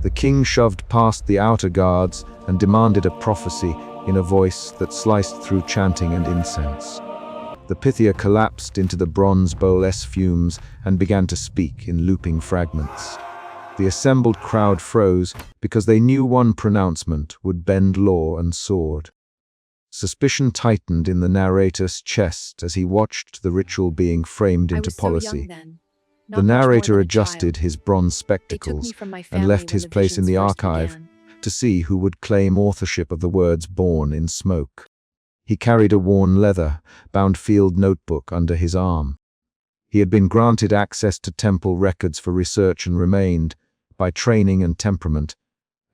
The king shoved past the outer guards and demanded a prophecy in a voice that sliced through chanting and incense. The Pythia collapsed into the bronze bowl's fumes and began to speak in looping fragments. The assembled crowd froze because they knew one pronouncement would bend law and sword. Suspicion tightened in the narrator's chest as he watched the ritual being framed into policy. The narrator adjusted his bronze spectacles and left his place in the archive to see who would claim authorship of the words born in smoke. He carried a worn leather-bound field notebook under his arm. He had been granted access to temple records for research and remained, by training and temperament,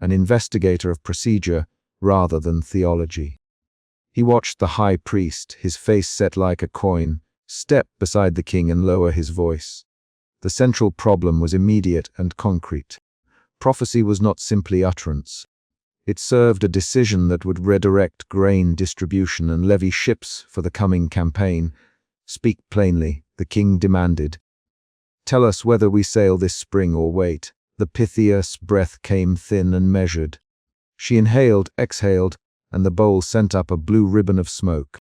an investigator of procedure rather than theology. He watched the high priest, his face set like a coin, step beside the king and lower his voice. The central problem was immediate and concrete. Prophecy was not simply utterance. It served a decision that would redirect grain distribution and levy ships for the coming campaign. "Speak plainly," the king demanded. "Tell us whether we sail this spring or wait." The Pythia's breath came thin and measured. She inhaled, exhaled, and the bowl sent up a blue ribbon of smoke.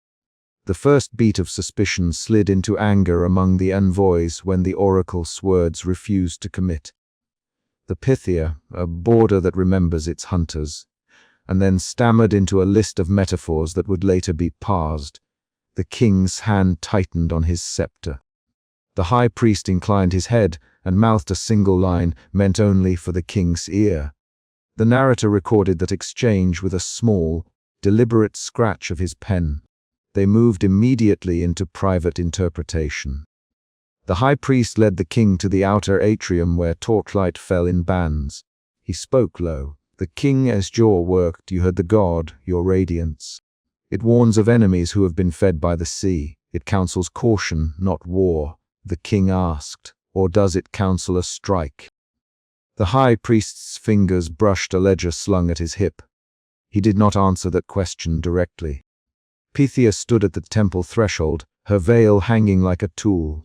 The first beat of suspicion slid into anger among the envoys when the oracle's words refused to commit. The Pythia, a border that remembers its hunters, and then stammered into a list of metaphors that would later be parsed. The king's hand tightened on his scepter. The high priest inclined his head and mouthed a single line meant only for the king's ear. The narrator recorded that exchange with a small, deliberate scratch of his pen. They moved immediately into private interpretation. The high priest led the king to the outer atrium where torchlight fell in bands. He spoke low. "The king as jaw worked, you heard the god, your radiance. It warns of enemies who have been fed by the sea. It counsels caution, not war." The king asked, "Or does it counsel a strike?" The high priest's fingers brushed a ledger slung at his hip. He did not answer that question directly. Pythia stood at the temple threshold, her veil hanging like a tool.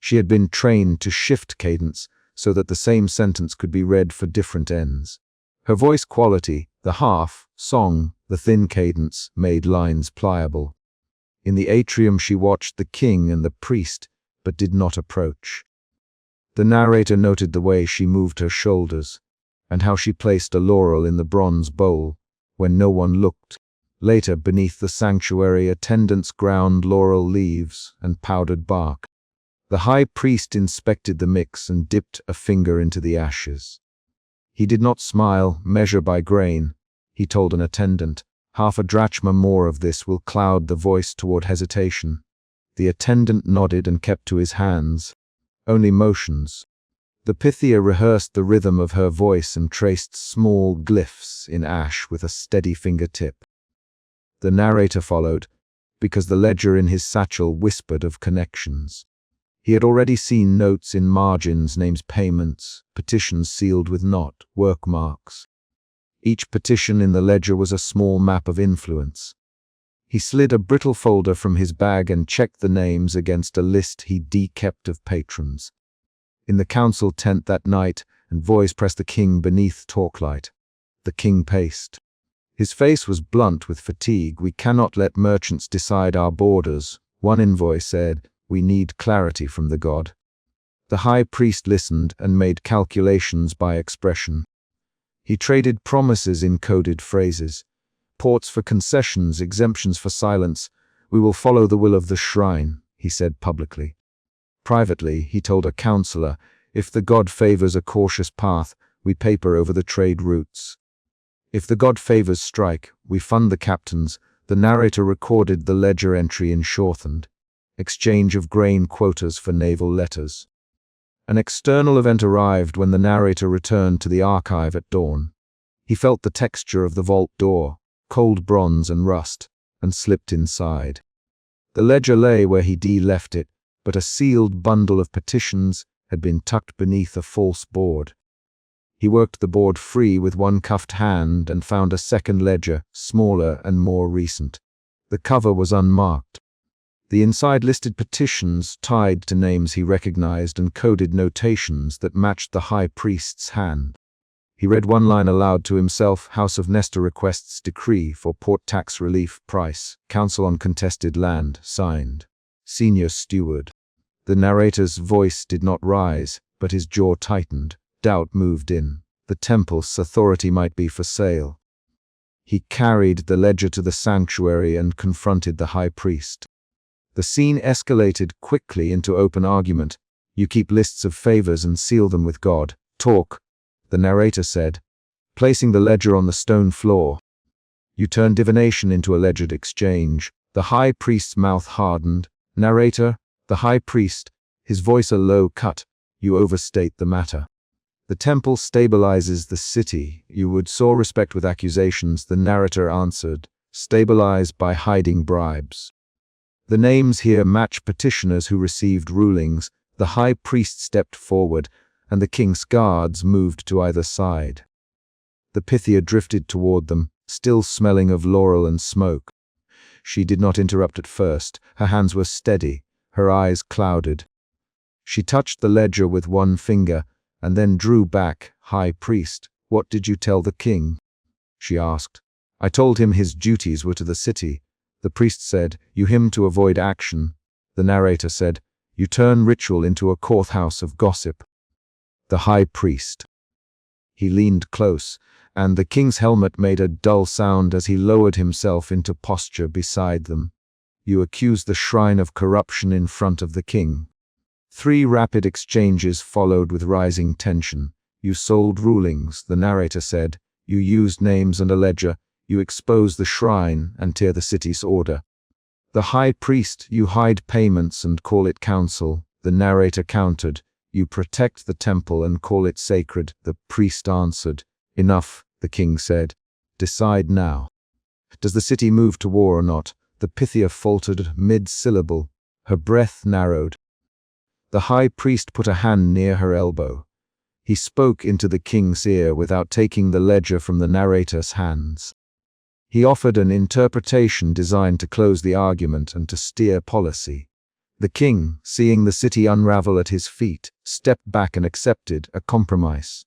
She had been trained to shift cadence so that the same sentence could be read for different ends. Her voice quality, the half, song, the thin cadence, made lines pliable. In the atrium she watched the king and the priest, but did not approach. The narrator noted the way she moved her shoulders, and how she placed a laurel in the bronze bowl when no one looked. Later, beneath the sanctuary, attendants ground laurel leaves and powdered bark. The high priest inspected the mix and dipped a finger into the ashes. He did not smile, measure by grain. He told an attendant, "Half a drachma more of this will cloud the voice toward hesitation." The attendant nodded and kept to his hands. Only motions. The Pythia rehearsed the rhythm of her voice and traced small glyphs in ash with a steady fingertip. The narrator followed, because the ledger in his satchel whispered of connections. He had already seen notes in margins, names, payments, petitions sealed with knot, work marks. Each petition in the ledger was a small map of influence. He slid a brittle folder from his bag and checked the names against a list he kept of patrons. In the council tent that night, envoys pressed the king beneath torchlight. The king paced. His face was blunt with fatigue. "We cannot let merchants decide our borders," one envoy said. "We need clarity from the god." The high priest listened and made calculations by expression. He traded promises in coded phrases. "Ports for concessions, exemptions for silence. We will follow the will of the shrine," he said publicly. Privately, he told a counselor, "If the god favors a cautious path, we paper over the trade routes. If the god favors strike, we fund the captains." The narrator recorded the ledger entry in shortened. Exchange of grain quotas for naval letters. An external event arrived when the narrator returned to the archive at dawn. He felt the texture of the vault door, cold bronze and rust, and slipped inside. The ledger lay where he left it, but a sealed bundle of petitions had been tucked beneath a false board. He worked the board free with one cuffed hand and found a second ledger, smaller and more recent. The cover was unmarked. The inside listed petitions tied to names he recognized and coded notations that matched the high priest's hand. He read one line aloud to himself: House of Nestor requests decree for port tax relief price. Council on contested land. Signed. Senior Steward. The narrator's voice did not rise, but his jaw tightened. Doubt moved in. The temple's authority might be for sale. He carried the ledger to the sanctuary and confronted the high priest. The scene escalated quickly into open argument. You keep lists of favors and seal them with God. Talk, the narrator said, placing the ledger on the stone floor. You turn divination into alleged exchange. The high priest's mouth hardened. Narrator, the high priest, his voice a low cut. You overstate the matter. The temple stabilizes the city. You would soar respect with accusations, the narrator answered. Stabilize by hiding bribes. The names here match petitioners who received rulings. The high priest stepped forward, and the king's guards moved to either side. The Pythia drifted toward them, still smelling of laurel and smoke. She did not interrupt at first. Her hands were steady, her eyes clouded. She touched the ledger with one finger, and then drew back. High priest, what did you tell the king? She asked. I told him his duties were to the city. The priest said, you him to avoid action. The narrator said, you turn ritual into a courthouse of gossip. The high priest. He leaned close, and the king's helmet made a dull sound as he lowered himself into posture beside them. You accuse the shrine of corruption in front of the king. 3 rapid exchanges followed with rising tension. You sold rulings, the narrator said. You used names and a ledger. You expose the shrine and tear the city's order. The high priest, you hide payments and call it counsel. The narrator countered. You protect the temple and call it sacred. The priest answered. Enough, the king said. Decide now. Does the city move to war or not? The Pythia faltered mid-syllable. Her breath narrowed. The high priest put a hand near her elbow. He spoke into the king's ear without taking the ledger from the narrator's hands. He offered an interpretation designed to close the argument and to steer policy. The king, seeing the city unravel at his feet, stepped back and accepted a compromise.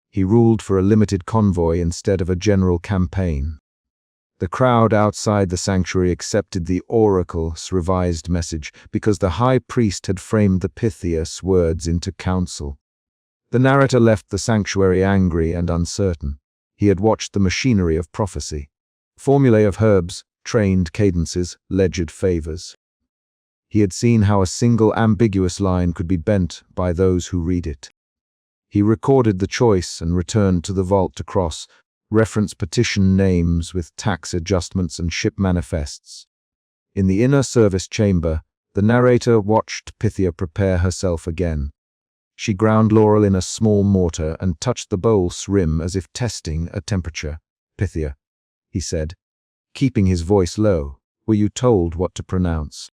He ruled for a limited convoy instead of a general campaign. The crowd outside the sanctuary accepted the oracle's revised message because the high priest had framed the Pythia's words into counsel. The narrator left the sanctuary angry and uncertain. He had watched the machinery of prophecy. Formulae of herbs, trained cadences, legied favors. He had seen how a single ambiguous line could be bent by those who read it. He recorded the choice and returned to the vault to cross, reference petition names with tax adjustments and ship manifests. In the inner service chamber, the narrator watched Pythia prepare herself again. She ground laurel in a small mortar and touched the bowl's rim as if testing a temperature. Pythia, he said, keeping his voice low, were you told what to pronounce?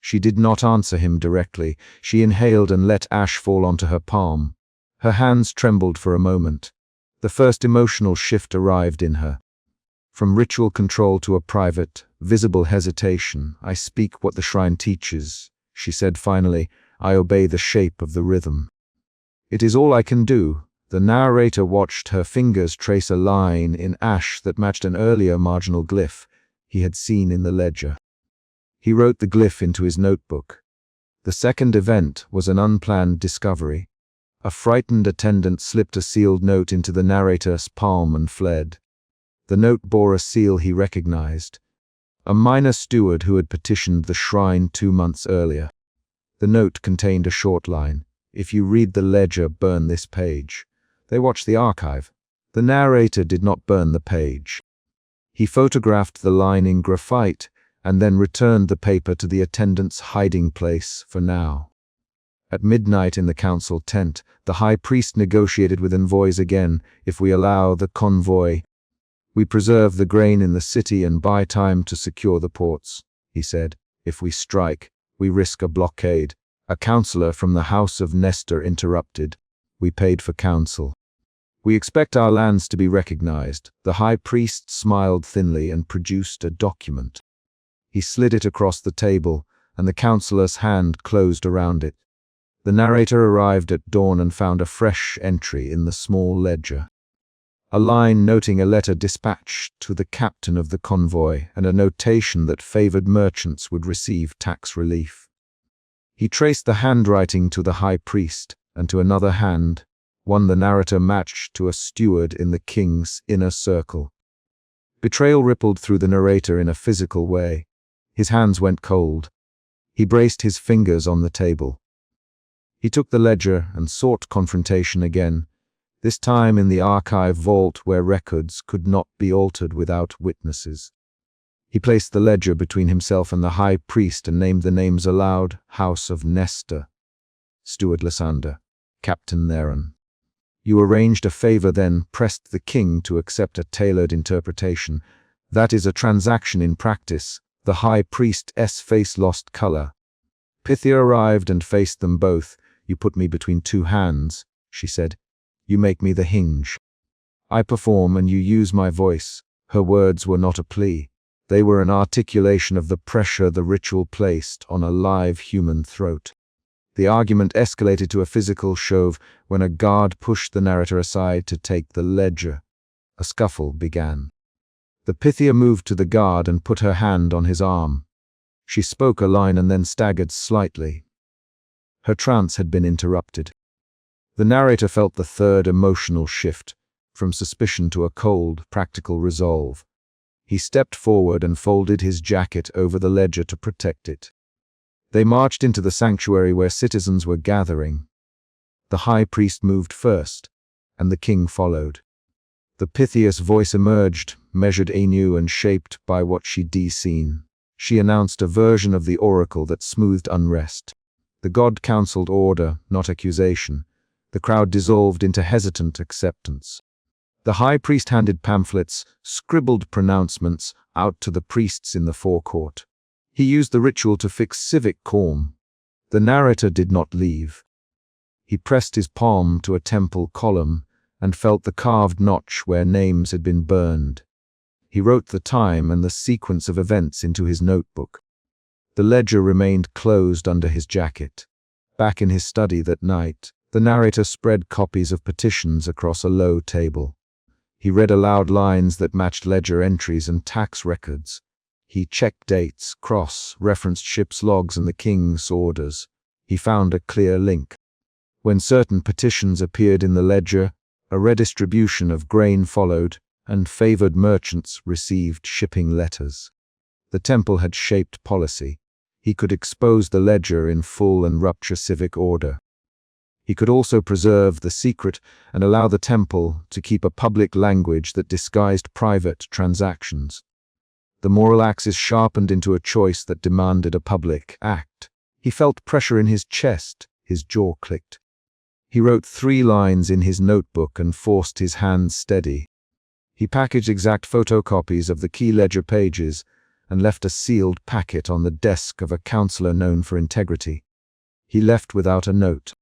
She did not answer him directly. She inhaled and let ash fall onto her palm. Her hands trembled for a moment. The first emotional shift arrived in her. From ritual control to a private, visible hesitation. I speak what the shrine teaches, she said finally. I obey the shape of the rhythm. It is all I can do. The narrator watched her fingers trace a line in ash that matched an earlier marginal glyph he had seen in the ledger. He wrote the glyph into his notebook. The second event was an unplanned discovery. A frightened attendant slipped a sealed note into the narrator's palm and fled. The note bore a seal he recognized. A minor steward who had petitioned the shrine 2 months earlier. The note contained a short line. If you read the ledger, burn this page. They watched the archive. The narrator did not burn the page. He photographed the line in graphite and then returned the paper to the attendant's hiding place for now. At midnight in the council tent, the high priest negotiated with envoys again. If we allow the convoy, we preserve the grain in the city and buy time to secure the ports, he said. If we strike, we risk a blockade. A counselor from the house of Nestor interrupted. We paid for counsel. We expect our lands to be recognized. The high priest smiled thinly and produced a document. He slid it across the table, and the counselor's hand closed around it. The narrator arrived at dawn and found a fresh entry in the small ledger. a line noting a letter dispatched to the captain of the convoy and a notation that favored merchants would receive tax relief. He traced the handwriting to the high priest and to another hand, one the narrator matched to a steward in the king's inner circle. Betrayal rippled through the narrator in a physical way. His hands went cold. He braced his fingers on the table. He took the ledger and sought confrontation again, this time in the archive vault where records could not be altered without witnesses. He placed the ledger between himself and the high priest and named the names aloud: House of Nestor, Steward Lysander, Captain Theron. You arranged a favor, then pressed the king to accept a tailored interpretation. That is a transaction in practice. The high priest's face lost color. Pythia arrived and faced them both. You put me between two hands, she said. You make me the hinge. I perform and you use my voice. Her words were not a plea. They were an articulation of the pressure the ritual placed on a live human throat. The argument escalated to a physical shove when a guard pushed the narrator aside to take the ledger. A scuffle began. The Pythia moved to the guard and put her hand on his arm. She spoke a line and then staggered slightly. Her trance had been interrupted. The narrator felt the third emotional shift, from suspicion to a cold, practical resolve. He stepped forward and folded his jacket over the ledger to protect it. They marched into the sanctuary where citizens were gathering. The high priest moved first, and the king followed. The Pythia's voice emerged, measured anew and shaped by what she'd seen. She announced a version of the oracle that smoothed unrest. The god counseled order, not accusation. The crowd dissolved into hesitant acceptance. The high priest handed pamphlets, scribbled pronouncements, out to the priests in the forecourt. He used the ritual to fix civic calm. The narrator did not leave. He pressed his palm to a temple column and felt the carved notch where names had been burned. He wrote the time and the sequence of events into his notebook. The ledger remained closed under his jacket. Back in his study that night, the narrator spread copies of petitions across a low table. He read aloud lines that matched ledger entries and tax records. He checked dates, cross-referenced ship's logs and the king's orders. He found a clear link. When certain petitions appeared in the ledger, a redistribution of grain followed, and favored merchants received shipping letters. The temple had shaped policy. He could expose the ledger in full and rupture civic order. He could also preserve the secret and allow the temple to keep a public language that disguised private transactions. The moral axis sharpened into a choice that demanded a public act. He felt pressure in his chest, his jaw clicked. He wrote 3 lines in his notebook and forced his hands steady. He packaged exact photocopies of the key ledger pages and left a sealed packet on the desk of a counselor known for integrity. He left without a note.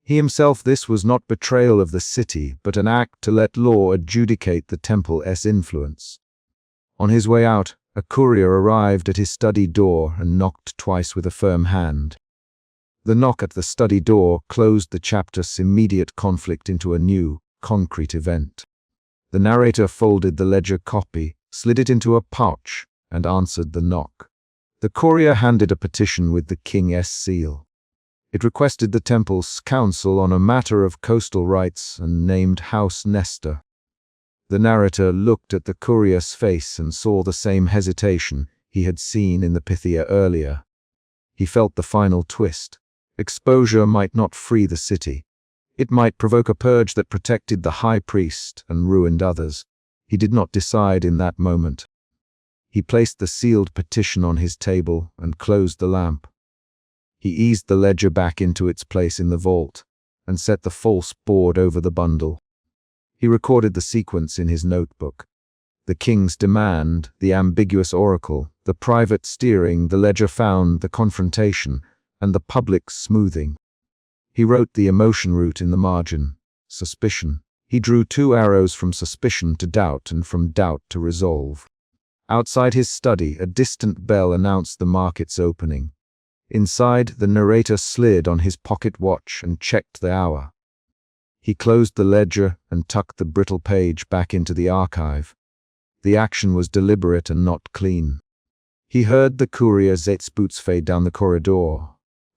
He himself, this was not betrayal of the city, but an act to let law adjudicate the temple's influence. On his way out, a courier arrived at his study door and knocked twice with a firm hand. The knock at the study door closed the chapter's immediate conflict into a new, concrete event. The narrator folded the ledger copy, slid it into a pouch, and answered the knock. The courier handed a petition with the king's seal. It requested the temple's counsel on a matter of coastal rights and named House Nestor. The narrator looked at the courier's face and saw the same hesitation he had seen in the Pythia earlier. He felt the final twist. Exposure might not free the city. It might provoke a purge that protected the high priest and ruined others. He did not decide in that moment. He placed the sealed petition on his table and closed the lamp. He eased the ledger back into its place in the vault and set the false board over the bundle. He recorded the sequence in his notebook. The king's demand, the ambiguous oracle, the private steering, the ledger found, the confrontation, and the public smoothing. He wrote the emotion route in the margin. Suspicion. He drew 2 arrows from suspicion to doubt and from doubt to resolve. Outside his study, a distant bell announced the market's opening. Inside, the narrator slid on his pocket watch and checked the hour. He closed the ledger and tucked the brittle page back into the archive. The action was deliberate and not clean. He heard the courier's boots fade down the corridor.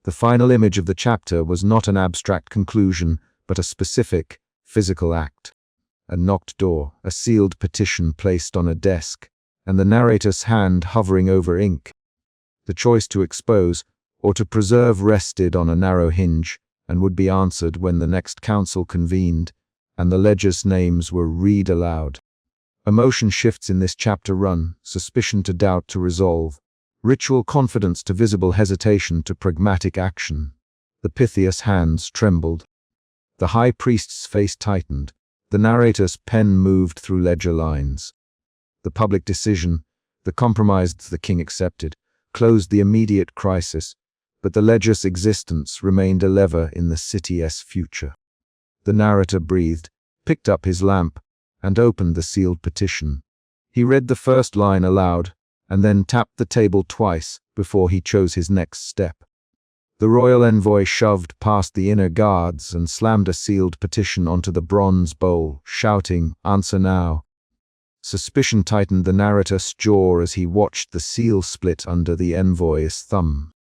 The final image of the chapter was not an abstract conclusion, but a specific, physical act. A knocked door, a sealed petition placed on a desk, and the narrator's hand hovering over ink. The choice to expose or to preserve rested on a narrow hinge, and would be answered when the next council convened, and the ledger's names were read aloud. Emotion shifts in this chapter run, suspicion to doubt to resolve, ritual confidence to visible hesitation to pragmatic action. The Pythia's hands trembled. The high priest's face tightened. The narrator's pen moved through ledger lines. The public decision, the compromise the king accepted, closed the immediate crisis, but the ledger's existence remained a lever in the city's future. The narrator breathed, picked up his lamp, and opened the sealed petition. He read the first line aloud, and then tapped the table twice before he chose his next step. The royal envoy shoved past the inner guards and slammed a sealed petition onto the bronze bowl, shouting, "Answer now." Suspicion tightened the narrator's jaw as he watched the seal split under the envoy's thumb.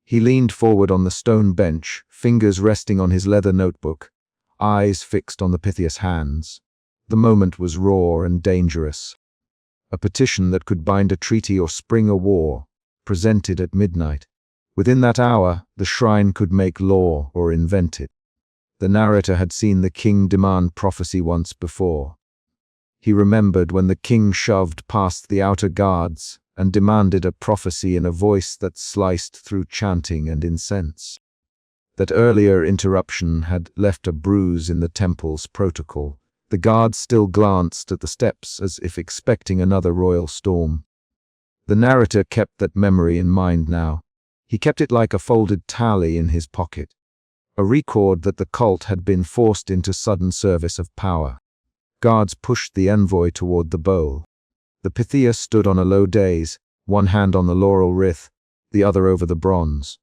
He leaned forward on the stone bench, fingers resting on his leather notebook, eyes fixed on the Pythia's hands. The moment was raw and dangerous. A petition that could bind a treaty or spring a war, presented at midnight. Within that hour, the shrine could make law or invent it. The narrator had seen the king demand prophecy once before. He remembered when the king shoved past the outer guards and demanded a prophecy in a voice that sliced through chanting and incense. That earlier interruption had left a bruise in the temple's protocol. The guards still glanced at the steps as if expecting another royal storm. The narrator kept that memory in mind now. He kept it like a folded tally in his pocket, a record that the cult had been forced into sudden service of power. Guards pushed the envoy toward the bowl. The Pythia stood on a low dais, one hand on the laurel wreath, the other over the bronze.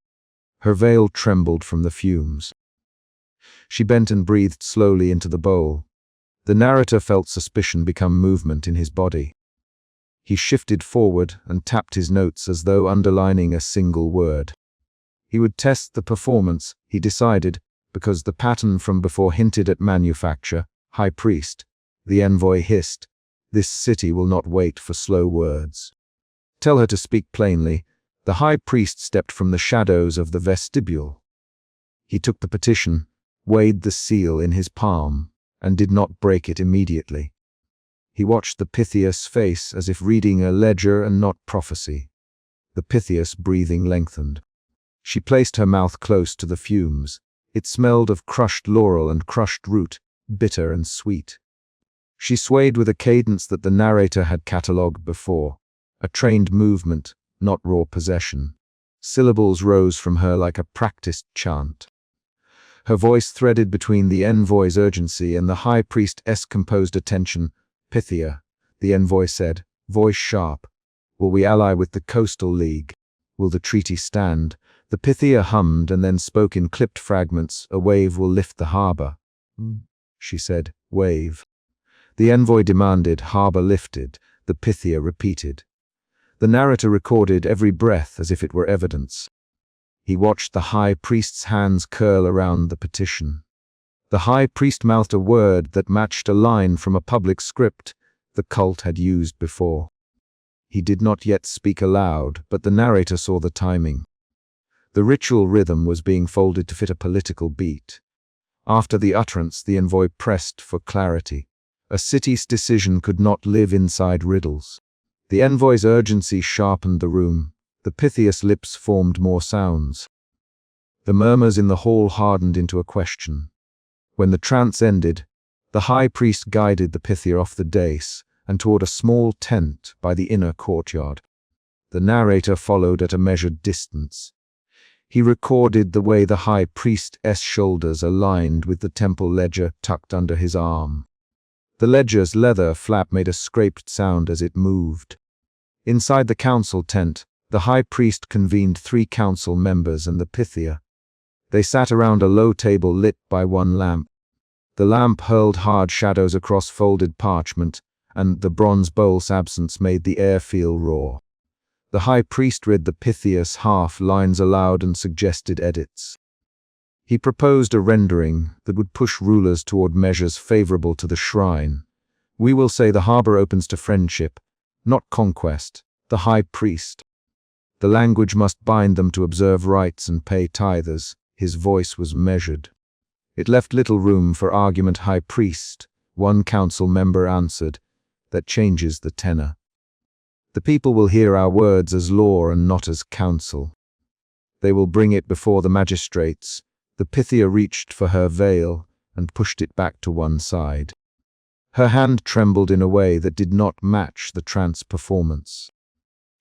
Her veil trembled from the fumes. She bent and breathed slowly into the bowl. The narrator felt suspicion become movement in his body. He shifted forward and tapped his notes as though underlining a single word. He would test the performance, he decided, because the pattern from before hinted at manufacture. High priest. The envoy hissed, "This city will not wait for slow words. Tell her to speak plainly." The high priest stepped from the shadows of the vestibule. He took the petition, weighed the seal in his palm, and did not break it immediately. He watched the Pythia's face as if reading a ledger and not prophecy. The Pythia's breathing lengthened. She placed her mouth close to the fumes. It smelled of crushed laurel and crushed root, bitter and sweet. She swayed with a cadence that the narrator had catalogued before, a trained movement, not raw possession. Syllables rose from her like a practiced chant. Her voice threaded between the envoy's urgency and the high priest's composed attention. "Pythia," the envoy said, voice sharp. "Will we ally with the Coastal League? Will the treaty stand?" The Pythia hummed and then spoke in clipped fragments. "A wave will lift the harbor." She said, "Wave." The envoy demanded, "Harbor lifted." The Pythia repeated. The narrator recorded every breath as if it were evidence. He watched the high priest's hands curl around the petition. The high priest mouthed a word that matched a line from a public script the cult had used before. He did not yet speak aloud, but the narrator saw the timing. The ritual rhythm was being folded to fit a political beat. After the utterance, the envoy pressed for clarity. A city's decision could not live inside riddles. The envoy's urgency sharpened the room. The Pythia's lips formed more sounds. The murmurs in the hall hardened into a question. When the trance ended, the high priest guided the Pythia off the dais and toward a small tent by the inner courtyard. The narrator followed at a measured distance. He recorded the way the high priest's shoulders aligned with the temple ledger tucked under his arm. The ledger's leather flap made a scraped sound as it moved. Inside the council tent, the high priest convened 3 council members and the Pythia. They sat around a low table lit by one lamp. The lamp hurled hard shadows across folded parchment, and the bronze bowl's absence made the air feel raw. The high priest read the Pythias half-lines aloud and suggested edits. He proposed a rendering that would push rulers toward measures favorable to the shrine. We will say the harbor opens to friendship, not conquest, the high priest. The language must bind them to observe rites and pay tithers. His voice was measured. It left little room for argument. High priest, one council member answered, that changes the tenor. The people will hear our words as law and not as counsel. They will bring it before the magistrates. The Pythia reached for her veil and pushed it back to one side. Her hand trembled in a way that did not match the trance performance.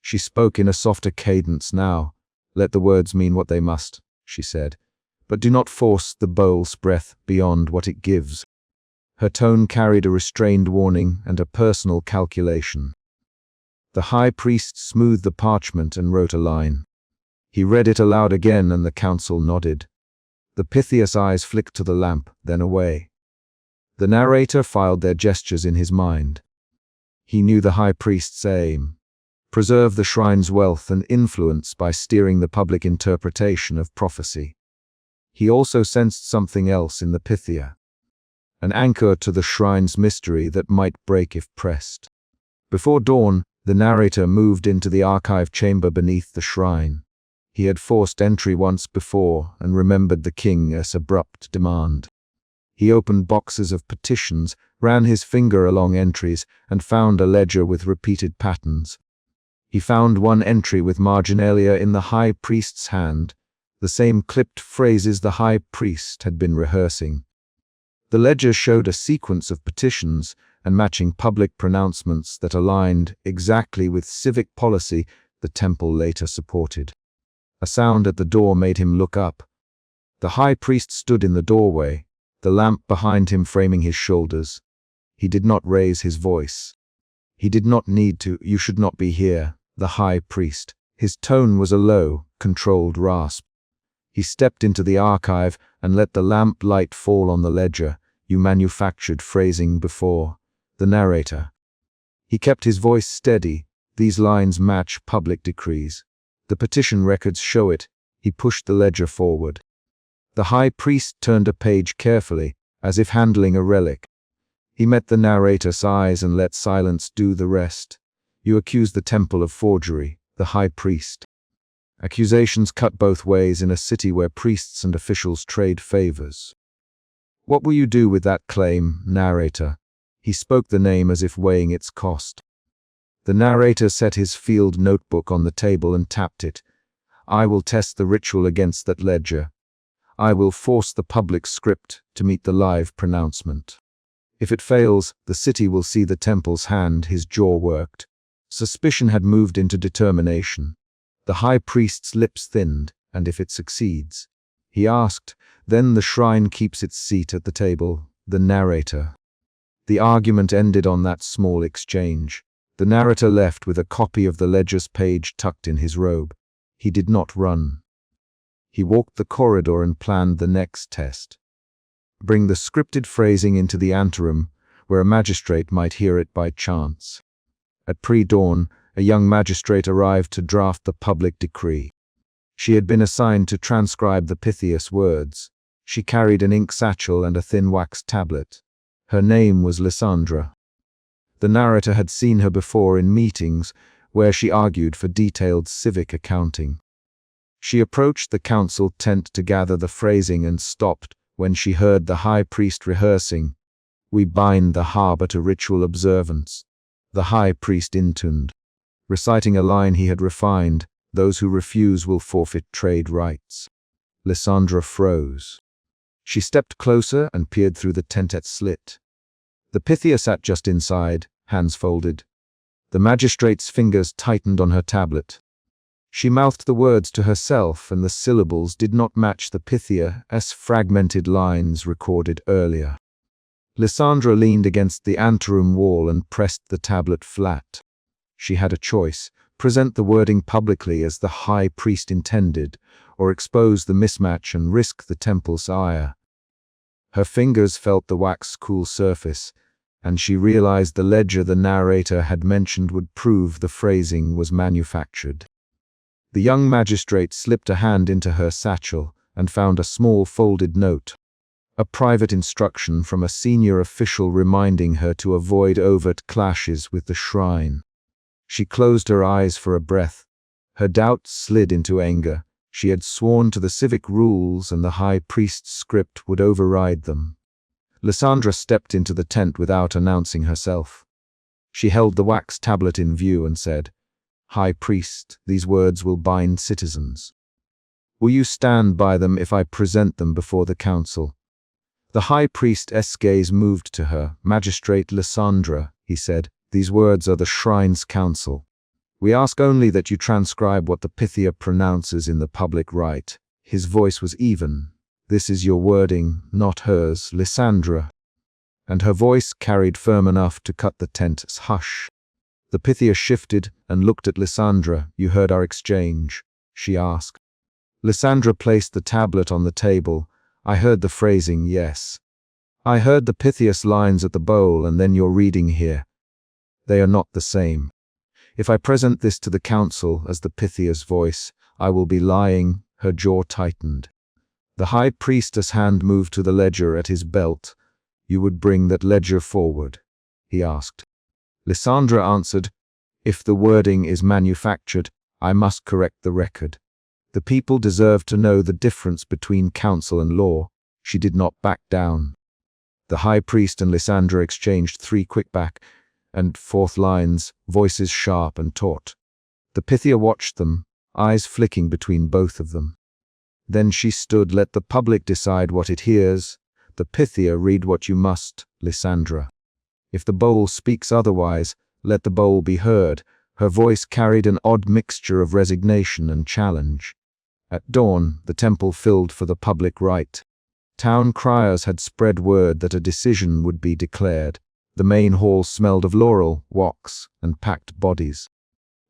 She spoke in a softer cadence now. Let the words mean what they must, she said, but do not force the bowl's breath beyond what it gives. Her tone carried a restrained warning and a personal calculation. The high priest smoothed the parchment and wrote a line. He read it aloud again, and the council nodded. The Pythias' eyes flicked to the lamp, then away. The narrator filed their gestures in his mind. He knew the high priest's aim: preserve the shrine's wealth and influence by steering the public interpretation of prophecy. He also sensed something else in the Pythia, an anchor to the shrine's mystery that might break if pressed. Before dawn, the narrator moved into the archive chamber beneath the shrine. He had forced entry once before and remembered the king's abrupt demand. He opened boxes of petitions, ran his finger along entries, and found a ledger with repeated patterns. He found one entry with marginalia in the high priest's hand, the same clipped phrases the high priest had been rehearsing. The ledger showed a sequence of petitions and matching public pronouncements that aligned exactly with civic policy the temple later supported. A sound at the door made him look up. The high priest stood in the doorway, the lamp behind him framing his shoulders. He did not raise his voice. He did not need to. You should not be here, the high priest. His tone was a low, controlled rasp. He stepped into the archive and let the lamp light fall on the ledger. You manufactured phrasing before. The narrator. He kept his voice steady. These lines match public decrees. The petition records show it. He pushed the ledger forward. The high priest turned a page carefully, as if handling a relic. He met the narrator's eyes and let silence do the rest. You accuse the temple of forgery, the high priest. Accusations cut both ways in a city where priests and officials trade favors. What will you do with that claim, narrator? He spoke the name as if weighing its cost. The narrator set his field notebook on the table and tapped it. I will test the ritual against that ledger. I will force the public script to meet the live pronouncement. If it fails, the city will see the temple's hand. His jaw worked. Suspicion had moved into determination. The high priest's lips thinned, and if it succeeds, he asked, then the shrine keeps its seat at the table, the narrator. The argument ended on that small exchange. The narrator left with a copy of the ledger's page tucked in his robe. He did not run. He walked the corridor and planned the next test. Bring the scripted phrasing into the anteroom, where a magistrate might hear it by chance. At pre-dawn, a young magistrate arrived to draft the public decree. She had been assigned to transcribe the Pythias words. She carried an ink satchel and a thin wax tablet. Her name was Lysandra. The narrator had seen her before in meetings where she argued for detailed civic accounting. She approached the council tent to gather the phrasing and stopped when she heard the high priest rehearsing. We bind the harbor to ritual observance. The high priest intoned, reciting a line he had refined. Those who refuse will forfeit trade rights. Lysandra froze. She stepped closer and peered through the tent slit. The Pythia sat just inside, hands folded. The magistrate's fingers tightened on her tablet. She mouthed the words to herself, and the syllables did not match the Pythia's fragmented lines recorded earlier. Lysandra leaned against the anteroom wall and pressed the tablet flat. She had a choice: present the wording publicly as the high priest intended, or expose the mismatch and risk the temple's ire. Her fingers felt the wax's cool surface, and she realized the ledger the narrator had mentioned would prove the phrasing was manufactured. The young magistrate slipped a hand into her satchel and found a small folded note, a private instruction from a senior official reminding her to avoid overt clashes with the shrine. She closed her eyes for a breath. Her doubts slid into anger. She had sworn to the civic rules, and the high priest's script would override them. Lysandra stepped into the tent without announcing herself. She held the wax tablet in view and said, "High priest, these words will bind citizens. Will you stand by them if I present them before the council?" The high priest's gaze moved to her. "Magistrate Lysandra," he said, "these words are the shrine's counsel. We ask only that you transcribe what the Pythia pronounces in the public rite." His voice was even. "This is your wording, not hers, Lysandra." And her voice carried firm enough to cut the tent's hush. The Pythia shifted and looked at Lysandra. "You heard our exchange?" she asked. Lysandra placed the tablet on the table. "I heard the phrasing, yes. I heard the Pythias lines at the bowl, and then your reading here. They are not the same. If I present this to the council as the Pythia's voice, I will be lying." Her jaw tightened. The high priest's hand moved to the ledger at his belt. "You would bring that ledger forward?" he asked. Lysandra answered, "If the wording is manufactured, I must correct the record. The people deserve to know the difference between counsel and law." She did not back down. The high priest and Lysandra exchanged 3 quick back and forth lines, voices sharp and taut. The Pythia watched them, eyes flicking between both of them. Then she stood. "Let the public decide what it hears. The Pythia, read what you must, Lysandra. If the bowl speaks otherwise, let the bowl be heard." Her voice carried an odd mixture of resignation and challenge. At dawn, the temple filled for the public rite. Town criers had spread word that a decision would be declared. The main hall smelled of laurel, wax, and packed bodies.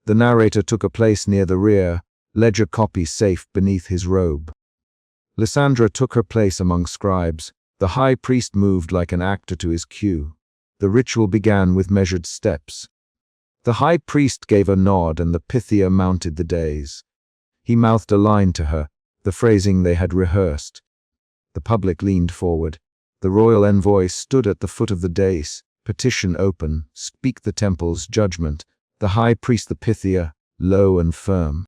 The narrator took a place near the rear, ledger copy safe beneath his robe. Lysandra took her place among scribes. The high priest moved like an actor to his cue. The ritual began with measured steps. The high priest gave a nod, and the Pythia mounted the dais. He mouthed a line to her, the phrasing they had rehearsed. The public leaned forward. The royal envoy stood at the foot of the dais, petition open, speak the temple's judgment. The high priest, the Pythia, low and firm.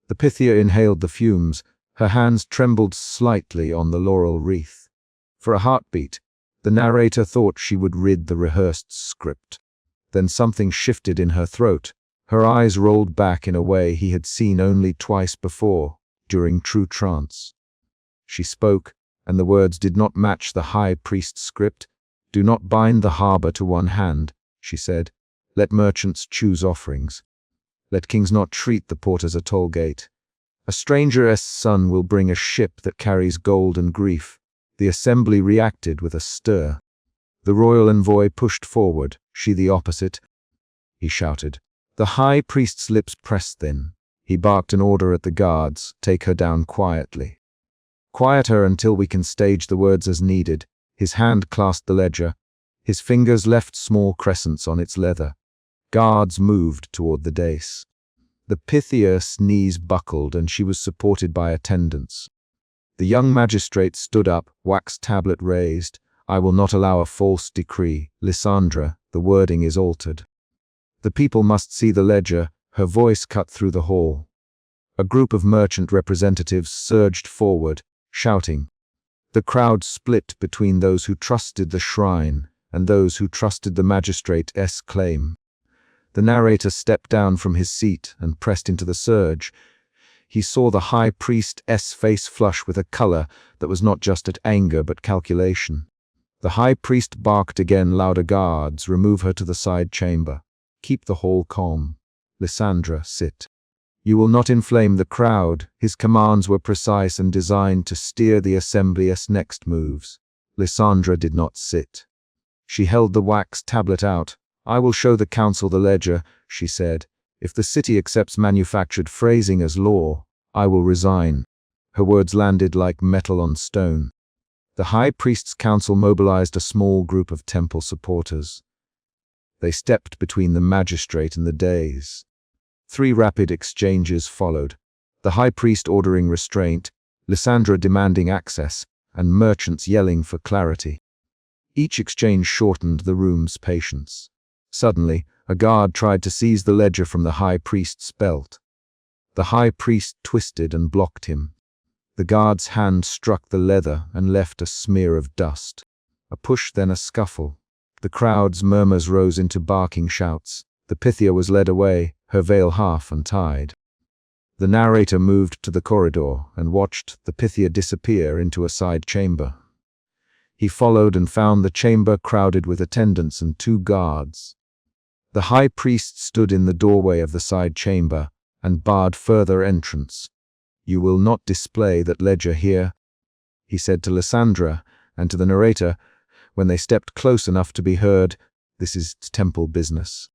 The Pythia inhaled the fumes. Her hands trembled slightly on the laurel wreath. For a heartbeat, the narrator thought she would read the rehearsed script. Then something shifted in her throat. Her eyes rolled back in a way he had seen only twice before, during true trance. She spoke, and the words did not match the high priest's script. "Do not bind the harbor to one hand," she said. "Let merchants choose offerings. Let kings not treat the port as a toll gate. A stranger's son will bring a ship that carries gold and grief." The assembly reacted with a stir. The royal envoy pushed forward. "She the opposite," he shouted. The high priest's lips pressed thin. He barked an order at the guards. "Take her down quietly. Quiet her until we can stage the words as needed." His hand clasped the ledger. His fingers left small crescents on its leather. Guards moved toward the dais. The Pythia's knees buckled, and she was supported by attendants. The young magistrate stood up, wax tablet raised. "I will not allow a false decree. Lysandra, the wording is altered. The people must see the ledger." Her voice cut through the hall. A group of merchant representatives surged forward, shouting. The crowd split between those who trusted the shrine and those who trusted the magistrate's claim. The narrator stepped down from his seat and pressed into the surge. He saw the high priest's face flush with a color that was not just at anger but calculation. The high priest barked again. "Louder, guards, remove her to the side chamber. Keep the hall calm. Lysandra, sit. You will not inflame the crowd." His commands were precise and designed to steer the assembly's next moves. Lysandra did not sit. She held the wax tablet out. "I will show the council the ledger," she said. "If the city accepts manufactured phrasing as law, I will resign." Her words landed like metal on stone. The high priest's council mobilized a small group of temple supporters. They stepped between the magistrate and the dais. 3 rapid exchanges followed, the high priest ordering restraint, Lysandra demanding access, and merchants yelling for clarity. Each exchange shortened the room's patience. Suddenly, a guard tried to seize the ledger from the high priest's belt. The high priest twisted and blocked him. The guard's hand struck the leather and left a smear of dust. A push, then a scuffle. The crowd's murmurs rose into barking shouts. The Pythia was led away, her veil half untied. The narrator moved to the corridor and watched the Pythia disappear into a side chamber. He followed and found the chamber crowded with attendants and 2 guards. The high priest stood in the doorway of the side chamber and barred further entrance. "You will not display that ledger here," he said to Lysandra and to the narrator when they stepped close enough to be heard. "This is temple business.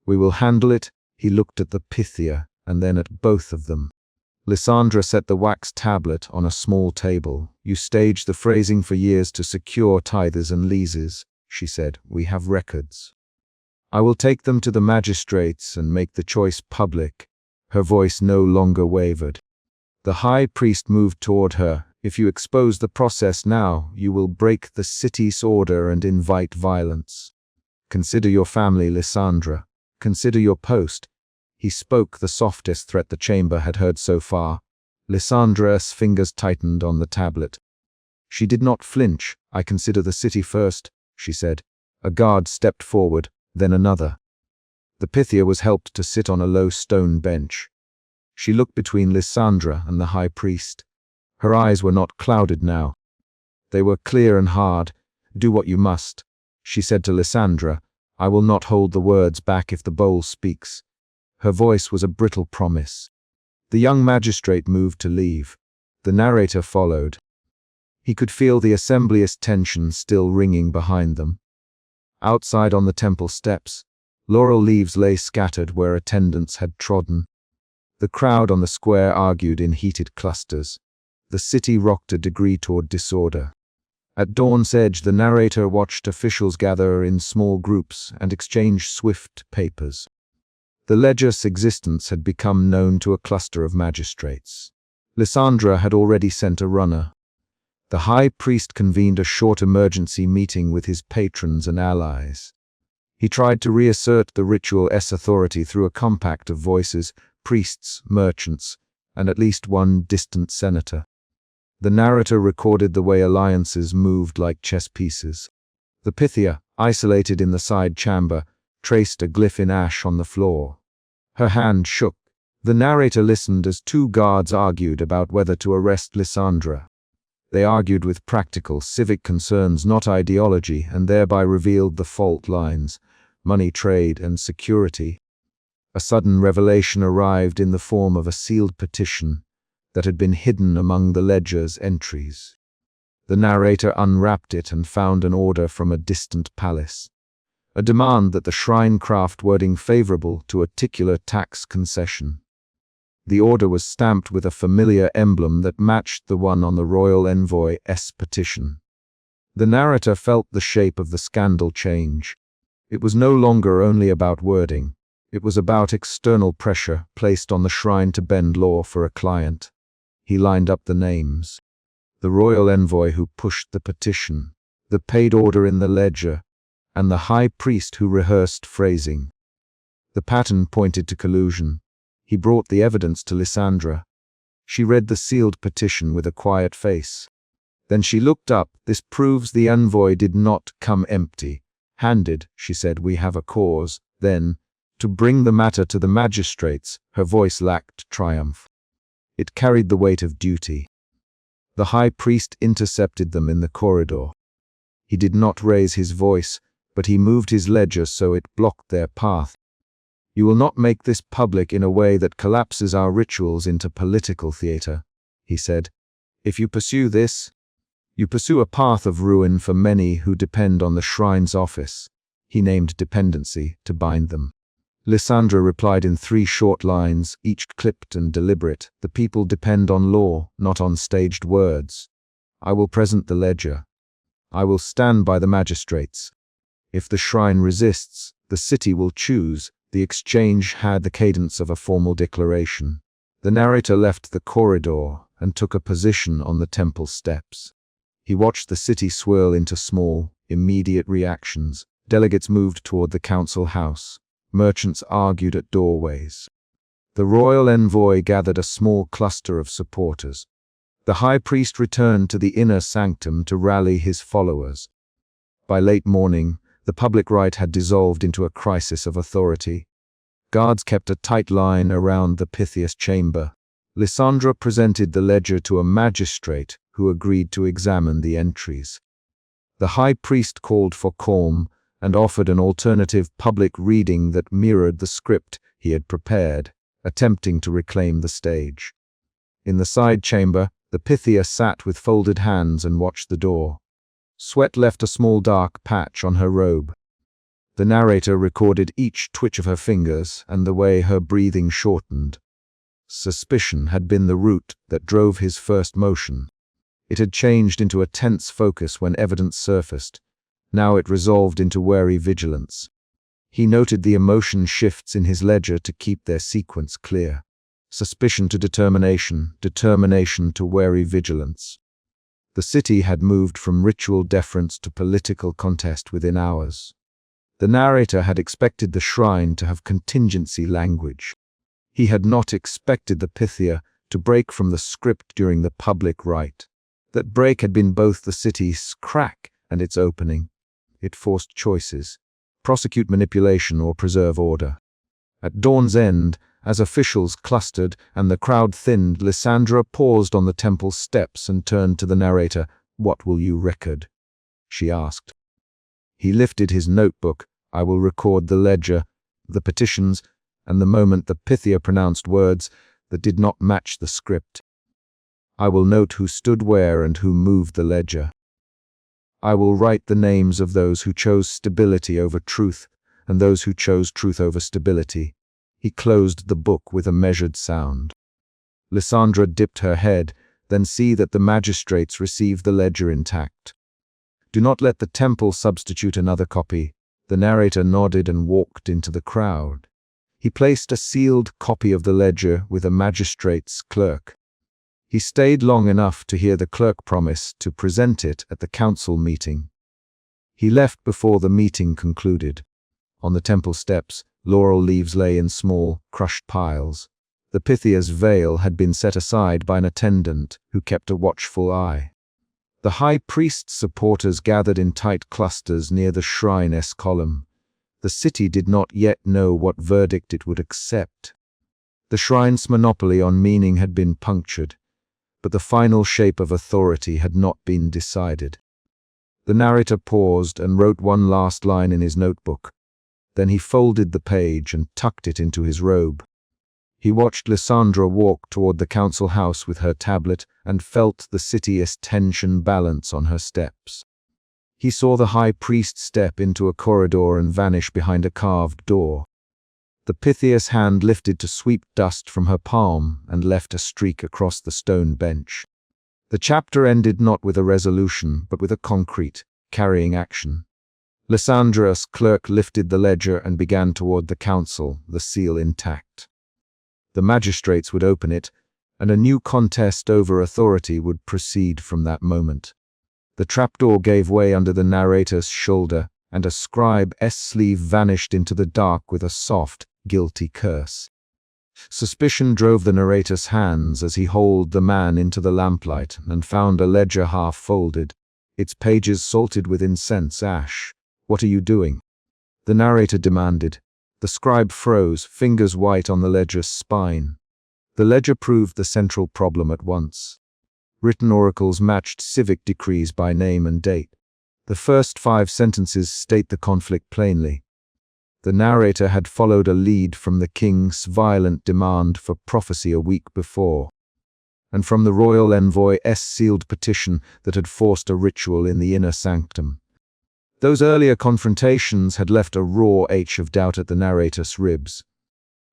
We will handle it." He looked at the Pythia and then at both of them. Lysandra set the wax tablet on a small table. "You staged the phrasing for years to secure tithers and leases," she said. "We have records. I will take them to the magistrates and make the choice public." Her voice no longer wavered. The high priest moved toward her. "If you expose the process now, you will break the city's order and invite violence. Consider your family, Lysandra. Consider your post." He spoke the softest threat the chamber had heard so far. Lysandra's fingers tightened on the tablet. She did not flinch. "I consider the city first," she said. A guard stepped forward, then another. The Pythia was helped to sit on a low stone bench. She looked between Lysandra and the high priest. Her eyes were not clouded now. They were clear and hard. "Do what you must," she said to Lysandra. "I will not hold the words back if the bowl speaks." Her voice was a brittle promise. The young magistrate moved to leave. The narrator followed. He could feel the assemblyist tension still ringing behind them. Outside on the temple steps, laurel leaves lay scattered where attendants had trodden. The crowd on the square argued in heated clusters. The city rocked a degree toward disorder. At dawn's edge, the narrator watched officials gather in small groups and exchange swift papers. The ledger's existence had become known to a cluster of magistrates. Lysandra had already sent a runner. The high priest convened a short emergency meeting with his patrons and allies. He tried to reassert the ritual's authority through a compact of voices, priests, merchants, and at least one distant senator. The narrator recorded the way alliances moved like chess pieces. The Pythia, isolated in the side chamber, traced a glyph in ash on the floor. Her hand shook. The narrator listened as 2 guards argued about whether to arrest Lysandra. They argued with practical, civic concerns, not ideology, and thereby revealed the fault lines: money, trade, and security. A sudden revelation arrived in the form of a sealed petition that had been hidden among the ledger's entries. The narrator unwrapped it and found an order from a distant palace. A demand that the shrine craft wording favorable to a titular tax concession. The order was stamped with a familiar emblem that matched the one on the royal envoy's petition. The narrator felt the shape of the scandal change. It was no longer only about wording. It was about external pressure placed on the shrine to bend law for a client. He lined up the names. The royal envoy who pushed the petition, the paid order in the ledger, and the high priest who rehearsed phrasing. The pattern pointed to collusion. He brought the evidence to Lysandra. She read the sealed petition with a quiet face. Then she looked up. "This proves the envoy did not come empty-handed," she said. "We have a cause." Then, to bring the matter to the magistrates, her voice lacked triumph. It carried the weight of duty. The high priest intercepted them in the corridor. He did not raise his voice, but he moved his ledger so it blocked their path. "You will not make this public in a way that collapses our rituals into political theater," he said. "If you pursue this, you pursue a path of ruin for many who depend on the shrine's office." He named dependency to bind them. Lysandra replied in 3 short lines, each clipped and deliberate. "The people depend on law, not on staged words. I will present the ledger. I will stand by the magistrates. If the shrine resists, the city will choose. The exchange had the cadence of a formal declaration. The narrator left the corridor and took a position on the temple steps. He watched the city swirl into small, immediate reactions. Delegates moved toward the council house. Merchants argued at doorways. The royal envoy gathered a small cluster of supporters. The high priest returned to the inner sanctum to rally his followers. By late morning, the public rite had dissolved into a crisis of authority. Guards kept a tight line around the Pythias chamber. Lysandra presented the ledger to a magistrate who agreed to examine the entries. The high priest called for calm and offered an alternative public reading that mirrored the script he had prepared, attempting to reclaim the stage. In the side chamber, the Pythia sat with folded hands and watched the door. Sweat left a small dark patch on her robe. The narrator recorded each twitch of her fingers and the way her breathing shortened. Suspicion had been the root that drove his first motion. It had changed into a tense focus when evidence surfaced. Now it resolved into wary vigilance. He noted the emotion shifts in his ledger to keep their sequence clear. Suspicion to determination, determination to wary vigilance. The city had moved from ritual deference to political contest within hours. The narrator had expected the shrine to have contingency language. He had not expected the Pythia to break from the script during the public rite. That break had been both the city's crack and its opening. It forced choices: prosecute manipulation or preserve order. At dawn's end, as officials clustered and the crowd thinned, Lysandra paused on the temple steps and turned to the narrator. "What will you record?" she asked. He lifted his notebook. "I will record the ledger, the petitions, and the moment the Pythia pronounced words that did not match the script. I will note who stood where and who moved the ledger. I will write the names of those who chose stability over truth and those who chose truth over stability." He closed the book with a measured sound. Lysandra dipped her head, "Then see that the magistrates receive the ledger intact. Do not let the temple substitute another copy." The narrator nodded and walked into the crowd. He placed a sealed copy of the ledger with a magistrate's clerk. He stayed long enough to hear the clerk promise to present it at the council meeting. He left before the meeting concluded. On the temple steps, laurel leaves lay in small, crushed piles. The Pythia's veil had been set aside by an attendant who kept a watchful eye. The high priest's supporters gathered in tight clusters near the shrine's column. The city did not yet know what verdict it would accept. The shrine's monopoly on meaning had been punctured, but the final shape of authority had not been decided. The narrator paused and wrote one last line in his notebook. Then he folded the page and tucked it into his robe. He watched Lysandra walk toward the council house with her tablet and felt the city's tension balance on her steps. He saw the high priest step into a corridor and vanish behind a carved door. The Pythia's hand lifted to sweep dust from her palm and left a streak across the stone bench. The chapter ended not with a resolution, but with a concrete, carrying action. Lysandra's clerk lifted the ledger and began toward the council, the seal intact. The magistrates would open it, and a new contest over authority would proceed from that moment. The trapdoor gave way under the narrator's shoulder, and a scribe's sleeve vanished into the dark with a soft, guilty curse. Suspicion drove the narrator's hands as he hauled the man into the lamplight and found a ledger half folded, its pages salted with incense ash. "What are you doing?" the narrator demanded. The scribe froze, fingers white on the ledger's spine. The ledger proved the central problem at once. Written oracles matched civic decrees by name and date. The first 5 sentences state the conflict plainly. The narrator had followed a lead from the king's violent demand for prophecy a week before, and from the royal envoy's sealed petition that had forced a ritual in the inner sanctum. Those earlier confrontations had left a raw ache of doubt at the narrator's ribs.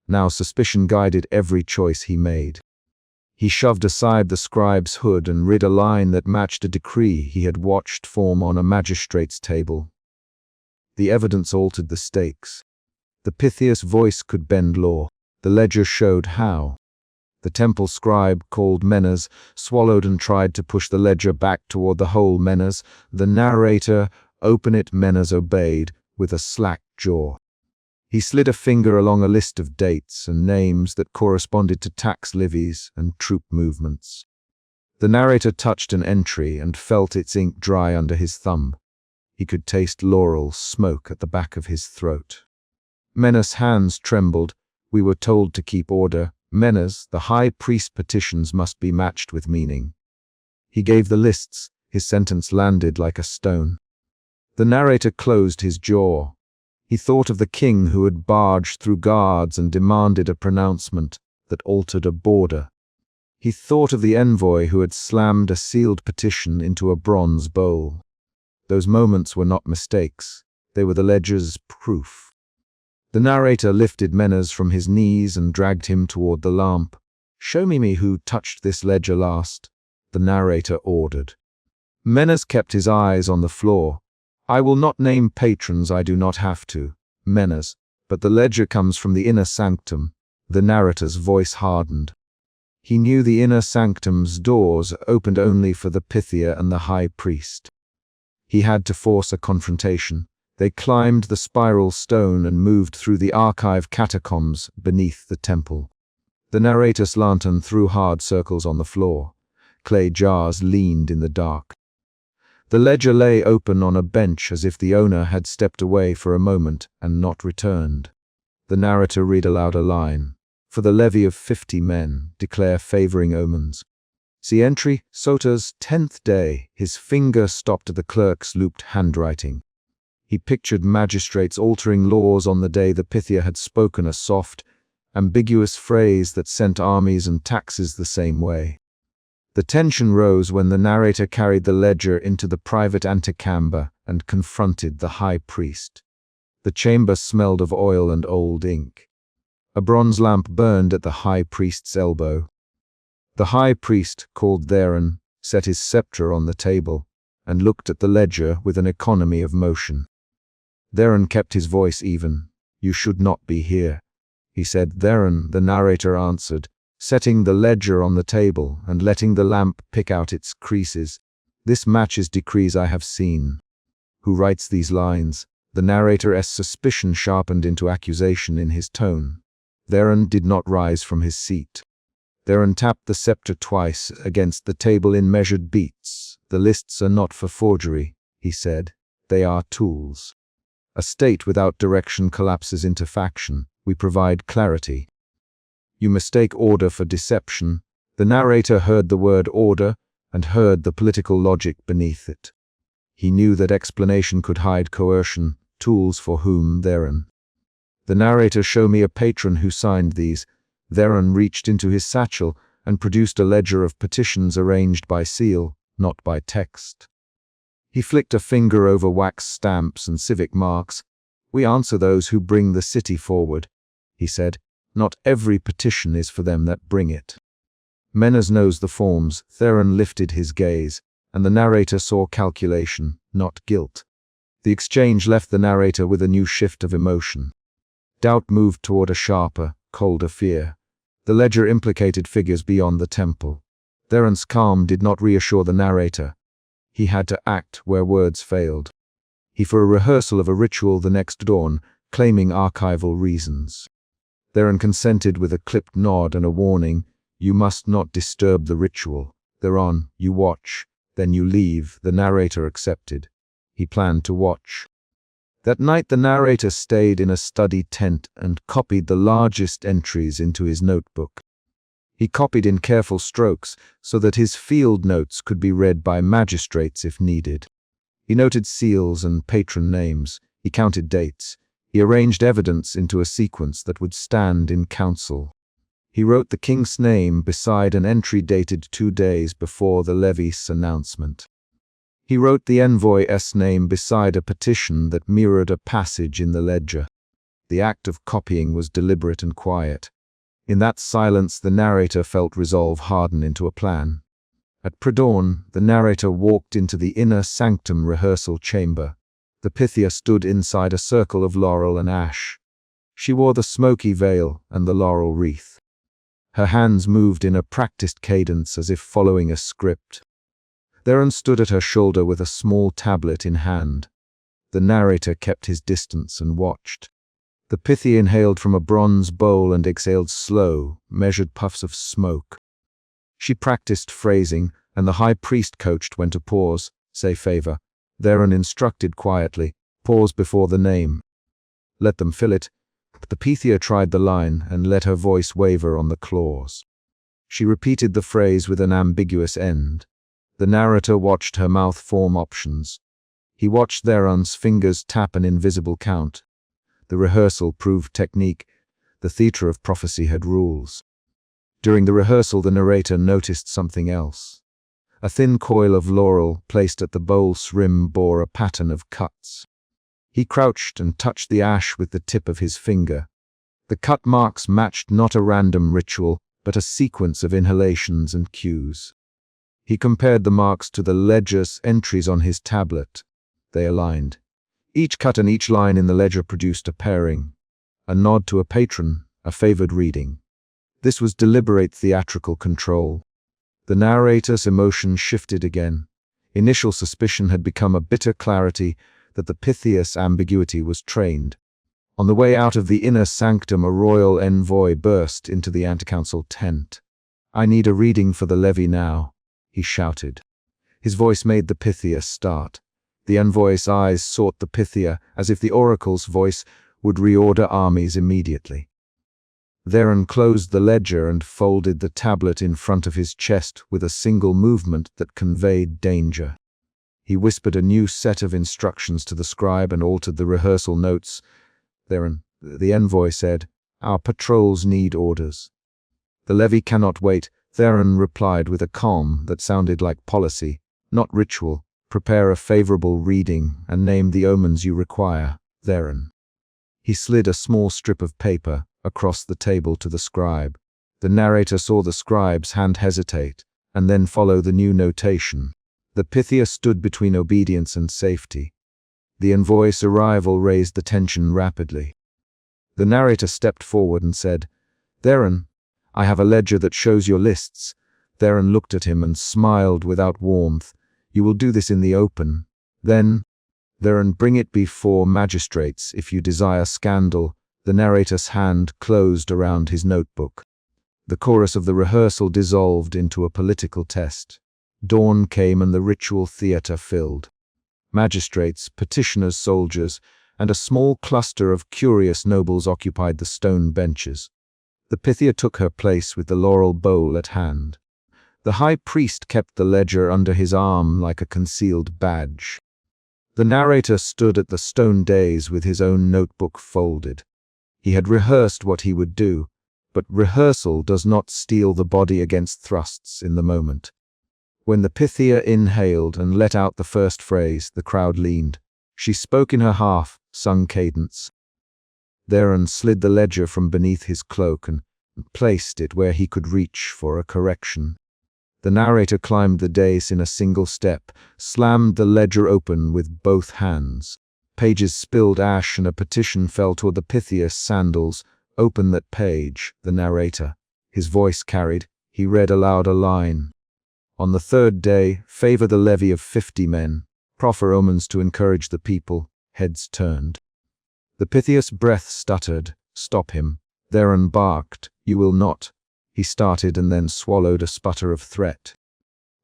Now suspicion guided every choice he made. He shoved aside the scribe's hood and read a line that matched a decree he had watched form on a magistrate's table. The evidence altered the stakes. The Pythia's voice could bend law. The ledger showed how. The temple scribe, called Menas, swallowed and tried to push the ledger back toward the whole Menas. The narrator, open it. Menas obeyed, with a slack jaw. He slid a finger along a list of dates and names that corresponded to tax levies and troop movements. The narrator touched an entry and felt its ink dry under his thumb. He could taste laurel smoke at the back of his throat. Menas' hands trembled. We were told to keep order. Menas, the high priest petitions must be matched with meaning. He gave the lists. His sentence landed like a stone. The narrator closed his jaw. He thought of the king who had barged through guards and demanded a pronouncement that altered a border. He thought of the envoy who had slammed a sealed petition into a bronze bowl. Those moments were not mistakes. They were the ledger's proof. The narrator lifted Menas from his knees and dragged him toward the lamp. "Show me who touched this ledger last," the narrator ordered. Menas kept his eyes on the floor. "I will not name patrons, I do not have to, Menas, but the ledger comes from the inner sanctum." The narrator's voice hardened. He knew the inner sanctum's doors opened only for the Pythia and the high priest. He had to force a confrontation. They climbed the spiral stone and moved through the archive catacombs beneath the temple. The narrator's lantern threw hard circles on the floor. Clay jars leaned in the dark. The ledger lay open on a bench as if the owner had stepped away for a moment and not returned. The narrator read aloud a line. "For the levy of 50 men, declare favoring omens." See entry, Sota's 10th day. His finger stopped at the clerk's looped handwriting. He pictured magistrates altering laws on the day the Pythia had spoken a soft, ambiguous phrase that sent armies and taxes the same way. The tension rose when the narrator carried the ledger into the private antechamber and confronted the high priest. The chamber smelled of oil and old ink. A bronze lamp burned at the high priest's elbow. The high priest, called Theron, set his scepter on the table and looked at the ledger with an economy of motion. Theron kept his voice even. "You should not be here," he said. "Theron," the narrator answered, setting the ledger on the table and letting the lamp pick out its creases. "This matches decrees I have seen." "Who writes these lines?" The narrator's suspicion sharpened into accusation in his tone. Theron did not rise from his seat. Theron tapped the scepter twice against the table in measured beats. "The lists are not for forgery," he said. "They are tools. A state without direction collapses into faction. We provide clarity." "You mistake order for deception." The narrator heard the word order and heard the political logic beneath it. He knew that explanation could hide coercion. Tools for whom? Theron. "The narrator, show me a patron who signed these." Theron reached into his satchel and produced a ledger of petitions arranged by seal, not by text. He flicked a finger over wax stamps and civic marks. "We answer those who bring the city forward," he said. "Not every petition is for them that bring it." Menas knows the forms. Theron lifted his gaze, and the narrator saw calculation, not guilt. The exchange left the narrator with a new shift of emotion. Doubt moved toward a sharper, colder fear. The ledger implicated figures beyond the temple. Theron's calm did not reassure the narrator. He had to act where words failed. He for a rehearsal of a ritual the next dawn, claiming archival reasons. Theron consented with a clipped nod and a warning. "You must not disturb the ritual. Theron, you watch, then you leave." The narrator accepted. He planned to watch. That night the narrator stayed in a study tent and copied the largest entries into his notebook. He copied in careful strokes so that his field notes could be read by magistrates if needed. He noted seals and patron names. He counted dates. He arranged evidence into a sequence that would stand in council. He wrote the king's name beside an entry dated 2 days before the levy's announcement. He wrote the envoy's name beside a petition that mirrored a passage in the ledger. The act of copying was deliberate and quiet. In that silence, the narrator felt resolve harden into a plan. At pre-dawn, the narrator walked into the inner sanctum rehearsal chamber. The Pythia stood inside a circle of laurel and ash. She wore the smoky veil and the laurel wreath. Her hands moved in a practiced cadence as if following a script. Theron stood at her shoulder with a small tablet in hand. The narrator kept his distance and watched. The Pythia inhaled from a bronze bowl and exhaled slow, measured puffs of smoke. She practiced phrasing, and the high priest coached when to pause, say favor. Theron instructed quietly, pause before the name. Let them fill it. But the Pythia tried the line and let her voice waver on the clause. She repeated the phrase with an ambiguous end. The narrator watched her mouth form options. He watched Theron's fingers tap an invisible count. The rehearsal proved technique. The theatre of prophecy had rules. During the rehearsal, the narrator noticed something else. A thin coil of laurel placed at the bowl's rim bore a pattern of cuts. He crouched and touched the ash with the tip of his finger. The cut marks matched not a random ritual, but a sequence of inhalations and cues. He compared the marks to the ledger's entries on his tablet. They aligned. Each cut and each line in the ledger produced a pairing, a nod to a patron, a favored reading. This was deliberate theatrical control. The narrator's emotion shifted again. Initial suspicion had become a bitter clarity that the Pythia's ambiguity was trained. On the way out of the inner sanctum, a royal envoy burst into the anti-council tent. "I need a reading for the levy now," he shouted. His voice made the Pythia start. The envoy's eyes sought the Pythia as if the oracle's voice would reorder armies immediately. Theron closed the ledger and folded the tablet in front of his chest with a single movement that conveyed danger. He whispered a new set of instructions to the scribe and altered the rehearsal notes. "Theron," the envoy said, "our patrols need orders." "The levy cannot wait," Theron replied with a calm that sounded like policy, not ritual. "Prepare a favorable reading and name the omens you require, Theron." He slid a small strip of paper across the table to the scribe. The narrator saw the scribe's hand hesitate, and then follow the new notation. The Pythia stood between obedience and safety. The envoy's arrival raised the tension rapidly. The narrator stepped forward and said, "Theron, I have a ledger that shows your lists." Theron looked at him and smiled without warmth. "You will do this in the open. Then, Theron, bring it before magistrates if you desire scandal." The narrator's hand closed around his notebook. The chorus of the rehearsal dissolved into a political test. Dawn came and the ritual theatre filled. Magistrates, petitioners, soldiers, and a small cluster of curious nobles occupied the stone benches. The Pythia took her place with the laurel bowl at hand. The high priest kept the ledger under his arm like a concealed badge. The narrator stood at the stone dais with his own notebook folded. He had rehearsed what he would do, but rehearsal does not steel the body against thrusts in the moment. When the Pythia inhaled and let out the first phrase, the crowd leaned. She spoke in her half-sung cadence. Theron slid the ledger from beneath his cloak and placed it where he could reach for a correction. The narrator climbed the dais in a single step, slammed the ledger open with both hands. Pages spilled ash and a petition fell toward the Pythia's sandals. "Open that page," the narrator. His voice carried. He read aloud a line. "On the third day, favor the levy of 50 men. Proffer omens to encourage the people." Heads turned. The Pythia's breath stuttered. "Stop him." Theron barked. "You will not." He started and then swallowed a sputter of threat.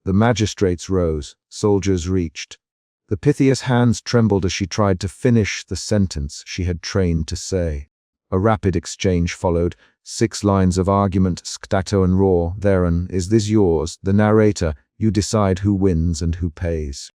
The magistrates rose. Soldiers reached. The Pythia's hands trembled as she tried to finish the sentence she had trained to say. A rapid exchange followed. 6 lines of argument, staccato and raw. "Theron, is this yours?" The narrator. "You decide who wins and who pays."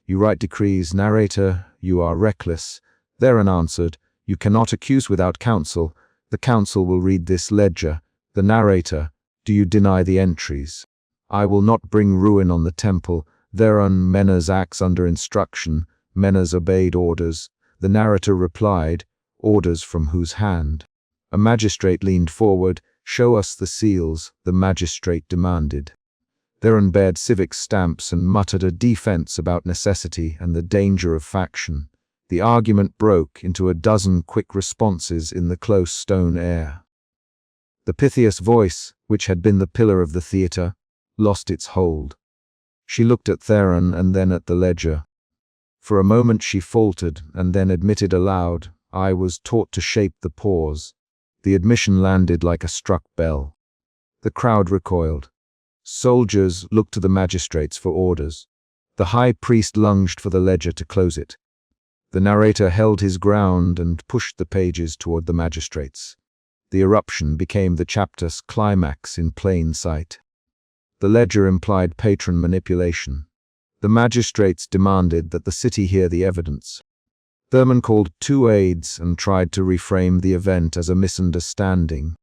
"You write decrees." Narrator. "You are reckless." Theron answered. "You cannot accuse without counsel. The council will read this ledger." The narrator. "Do you deny the entries?" "I will not bring ruin on the temple." Theron. "Menas acts under instruction." Menas obeyed orders. The narrator replied. "Orders from whose hand?" A magistrate leaned forward. "Show us the seals," the magistrate demanded. Theron bared civic stamps and muttered a defense about necessity and the danger of faction. The argument broke into a dozen quick responses in the close stone air. The Pythia's voice, which had been the pillar of the theatre, lost its hold. She looked at Theron and then at the ledger. For a moment she faltered and then admitted aloud, "I was taught to shape the pause." The admission landed like a struck bell. The crowd recoiled. Soldiers looked to the magistrates for orders. The high priest lunged for the ledger to close it. The narrator held his ground and pushed the pages toward the magistrates. The eruption became the chapter's climax in plain sight. The ledger implied patron manipulation. The magistrates demanded that the city hear the evidence. Thurman called 2 aides and tried to reframe the event as a misunderstanding.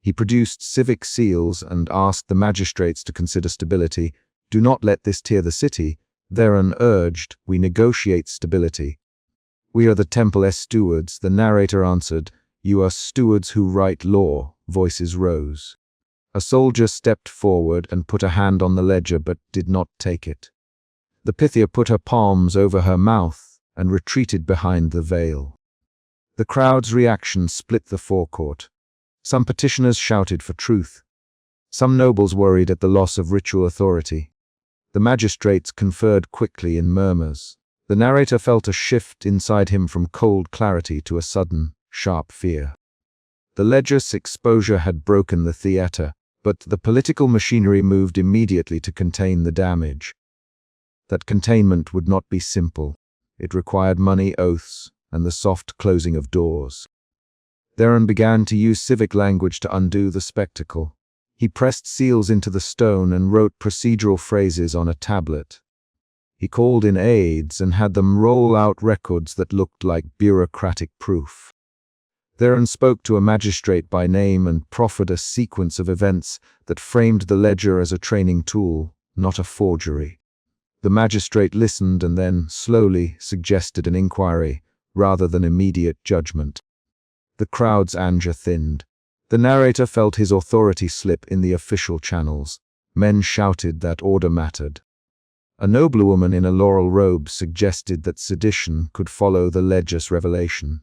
He produced civic seals and asked the magistrates to consider stability. "Do not let this tear the city," Theron urged. "We negotiate stability." "We are the Temple's stewards," the narrator answered. "You are stewards who write law." Voices rose. A soldier stepped forward and put a hand on the ledger but did not take it. The Pythia put her palms over her mouth and retreated behind the veil. The crowd's reaction split the forecourt. Some petitioners shouted for truth. Some nobles worried at the loss of ritual authority. The magistrates conferred quickly in murmurs. The narrator felt a shift inside him from cold clarity to a sudden, sharp fear. The ledger's exposure had broken the theatre, but the political machinery moved immediately to contain the damage. That containment would not be simple. It required money, oaths, and the soft closing of doors. Theron began to use civic language to undo the spectacle. He pressed seals into the stone and wrote procedural phrases on a tablet. He called in aides and had them roll out records that looked like bureaucratic proof. Theron spoke to a magistrate by name and proffered a sequence of events that framed the ledger as a training tool, not a forgery. The magistrate listened and then, slowly, suggested an inquiry, rather than immediate judgment. The crowd's anger thinned. The narrator felt his authority slip in the official channels. Men shouted that order mattered. A noblewoman in a laurel robe suggested that sedition could follow the ledger's revelation.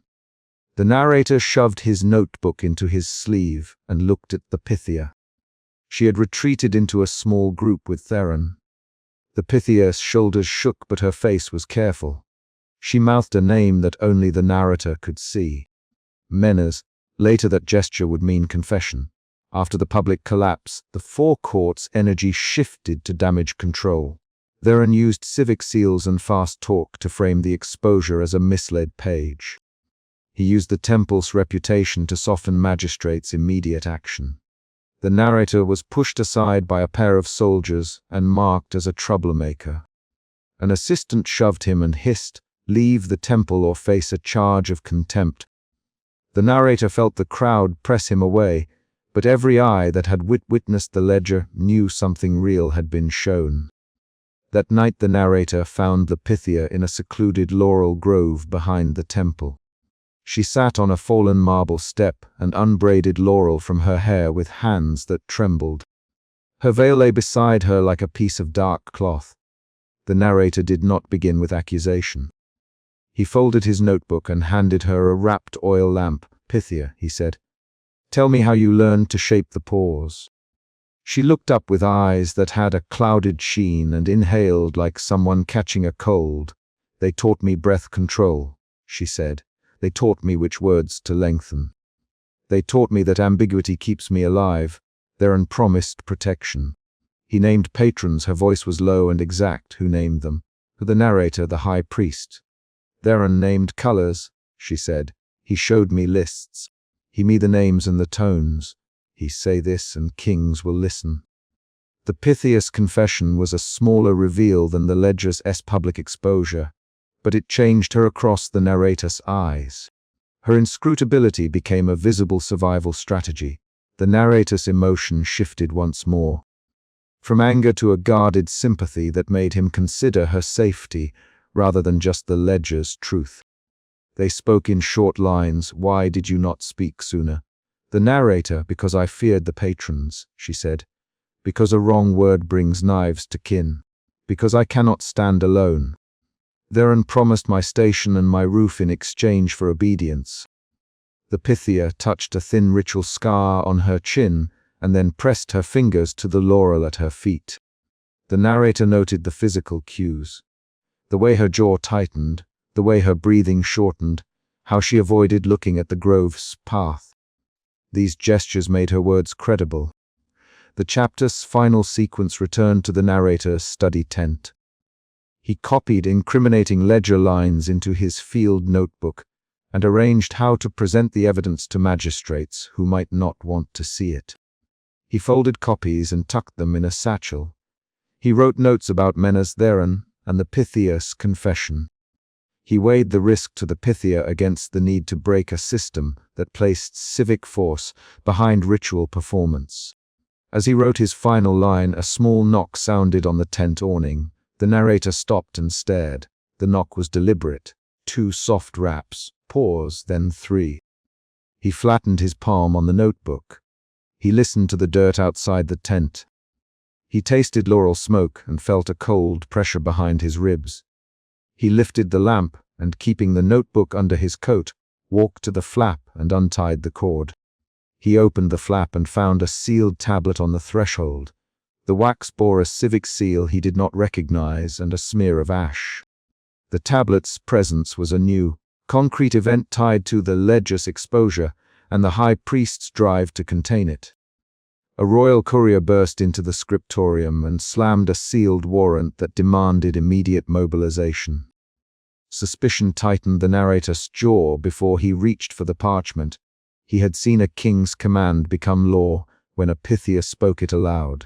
The narrator shoved his notebook into his sleeve and looked at the Pythia. She had retreated into a small group with Theron. The Pythia's shoulders shook, but her face was careful. She mouthed a name that only the narrator could see. Menas. Later that gesture would mean confession. After the public collapse, the forecourt's energy shifted to damage control. Theron used civic seals and fast talk to frame the exposure as a misled page. He used the temple's reputation to soften magistrates' immediate action. The narrator was pushed aside by a pair of soldiers and marked as a troublemaker. An assistant shoved him and hissed, "Leave the temple or face a charge of contempt." The narrator felt the crowd press him away, but every eye that had witnessed the ledger knew something real had been shown. That night the narrator found the Pythia in a secluded laurel grove behind the temple. She sat on a fallen marble step and unbraided laurel from her hair with hands that trembled. Her veil lay beside her like a piece of dark cloth. The narrator did not begin with accusation. He folded his notebook and handed her a wrapped oil lamp. "Pythia," he said, "tell me how you learned to shape the pause." She looked up with eyes that had a clouded sheen and inhaled like someone catching a cold. "They taught me breath control," she said. "They taught me which words to lengthen. They taught me that ambiguity keeps me alive." Theron promised protection. He named patrons. Her voice was low and exact. "Who named them?" "The narrator, the high priest." "Theron named colors," she said. "He showed me lists. He me the names and the tones. He say this and kings will listen." The Pythia's confession was a smaller reveal than the ledger's public exposure, but it changed her across the narrator's eyes. Her inscrutability became a visible survival strategy. The narrator's emotion shifted once more, from anger to a guarded sympathy that made him consider her safety rather than just the ledger's truth. They spoke in short lines. "Why did you not speak sooner?" "The narrator, because I feared the patrons," she said. "Because a wrong word brings knives to kin. Because I cannot stand alone. Theron promised my station and my roof in exchange for obedience." The Pythia touched a thin ritual scar on her chin and then pressed her fingers to the laurel at her feet. The narrator noted the physical cues. The way her jaw tightened, the way her breathing shortened, how she avoided looking at the grove's path. These gestures made her words credible. The chapter's final sequence returned to the narrator's study tent. He copied incriminating ledger lines into his field notebook and arranged how to present the evidence to magistrates who might not want to see it. He folded copies and tucked them in a satchel. He wrote notes about Menas Theron and the Pythia's confession. He weighed the risk to the Pythia against the need to break a system that placed civic force behind ritual performance. As he wrote his final line, a small knock sounded on the tent awning. The narrator stopped and stared. The knock was deliberate. 2 soft raps, pause, then 3. He flattened his palm on the notebook. He listened to the dirt outside the tent. He tasted laurel smoke and felt a cold pressure behind his ribs. He lifted the lamp and, keeping the notebook under his coat, walked to the flap and untied the cord. He opened the flap and found a sealed tablet on the threshold. The wax bore a civic seal he did not recognize and a smear of ash. The tablet's presence was a new, concrete event tied to the ledger's exposure and the high priest's drive to contain it. A royal courier burst into the scriptorium and slammed a sealed warrant that demanded immediate mobilization. Suspicion tightened the narrator's jaw before he reached for the parchment. He had seen a king's command become law when a Pythia spoke it aloud.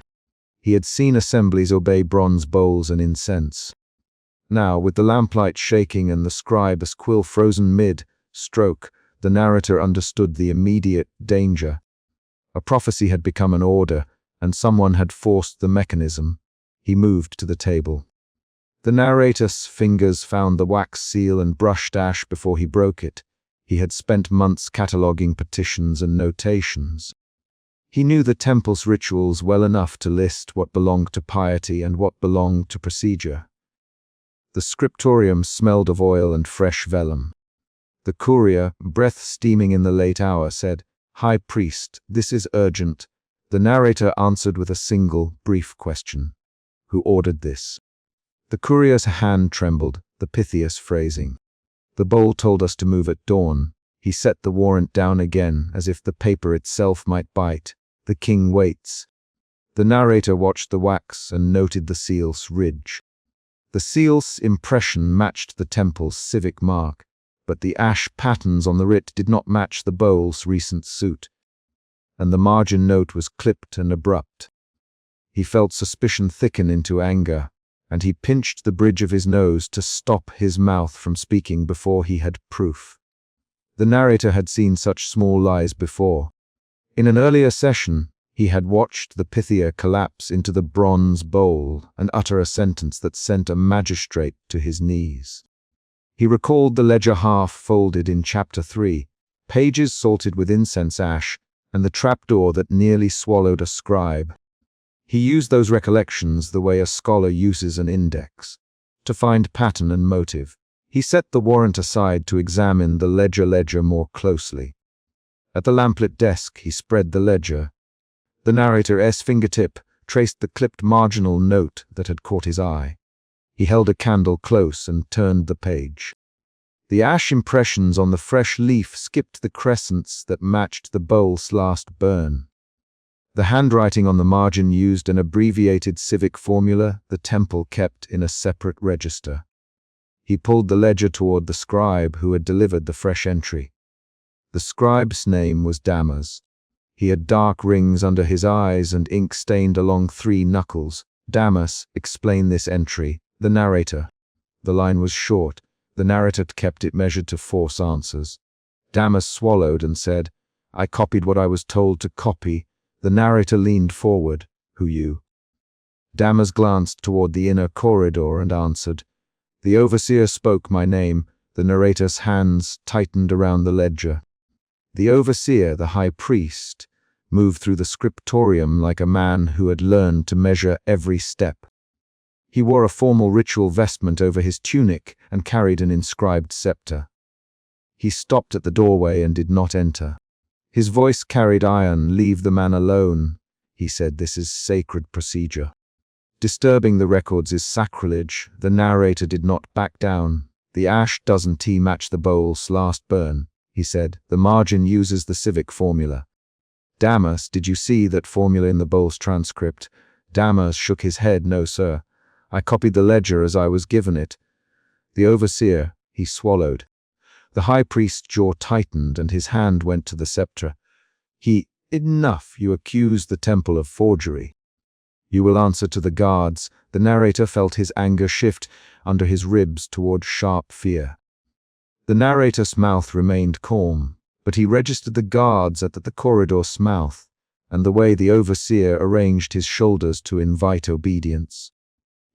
He had seen assemblies obey bronze bowls and incense. Now, with the lamplight shaking and the scribe's quill frozen mid-stroke, the narrator understood the immediate danger. A prophecy had become an order, and someone had forced the mechanism. He moved to the table. The narrator's fingers found the wax seal and brushed ash before he broke it. He had spent months cataloging petitions and notations. He knew the temple's rituals well enough to list what belonged to piety and what belonged to procedure. The scriptorium smelled of oil and fresh vellum. The courier, breath steaming in the late hour, said, "High priest, this is urgent." The narrator answered with a single, brief question. "Who ordered this?" The courier's hand trembled, the Pythia's phrasing. "The bowl told us to move at dawn." He set the warrant down again, as if the paper itself might bite. "The king waits." The narrator watched the wax and noted the seal's ridge. The seal's impression matched the temple's civic mark, but the ash patterns on the writ did not match the bowl's recent suit, and the margin note was clipped and abrupt. He felt suspicion thicken into anger, and he pinched the bridge of his nose to stop his mouth from speaking before he had proof. The narrator had seen such small lies before. In an earlier session, he had watched the Pythia collapse into the bronze bowl and utter a sentence that sent a magistrate to his knees. He recalled the ledger half folded in Chapter 3, pages salted with incense ash, and the trapdoor that nearly swallowed a scribe. He used those recollections the way a scholar uses an index, to find pattern and motive. He set the warrant aside to examine the ledger more closely. At the lamplit desk, he spread the ledger. The narrator's fingertip traced the clipped marginal note that had caught his eye. He held a candle close and turned the page. The ash impressions on the fresh leaf skipped the crescents that matched the bowl's last burn. The handwriting on the margin used an abbreviated civic formula the temple kept in a separate register. He pulled the ledger toward the scribe who had delivered the fresh entry. The scribe's name was Damas. He had dark rings under his eyes and ink stained along 3 knuckles. "Damas, explain this entry." The narrator. The line was short. The narrator kept it measured to force answers. Damas swallowed and said, "I copied what I was told to copy." The narrator leaned forward. "Who you?" Damas glanced toward the inner corridor and answered. "The overseer spoke my name." The narrator's hands tightened around the ledger. The overseer, the high priest, moved through the scriptorium like a man who had learned to measure every step. He wore a formal ritual vestment over his tunic and carried an inscribed scepter. He stopped at the doorway and did not enter. His voice carried iron. "Leave the man alone," he said. "This is sacred procedure. Disturbing the records is sacrilege." The narrator did not back down. "The ash doesn't match the bowl's last burn," he said. "The margin uses the civic formula." "Damas, did you see that formula in the bowl's transcript?" Damas shook his head. "No, sir. I copied the ledger as I was given it." The overseer, he swallowed. The high priest's jaw tightened and his hand went to the scepter. "Enough, you accuse the temple of forgery. You will answer to the guards." The narrator felt his anger shift under his ribs toward sharp fear. The narrator's mouth remained calm, but he registered the guards at the corridor's mouth, and the way the overseer arranged his shoulders to invite obedience.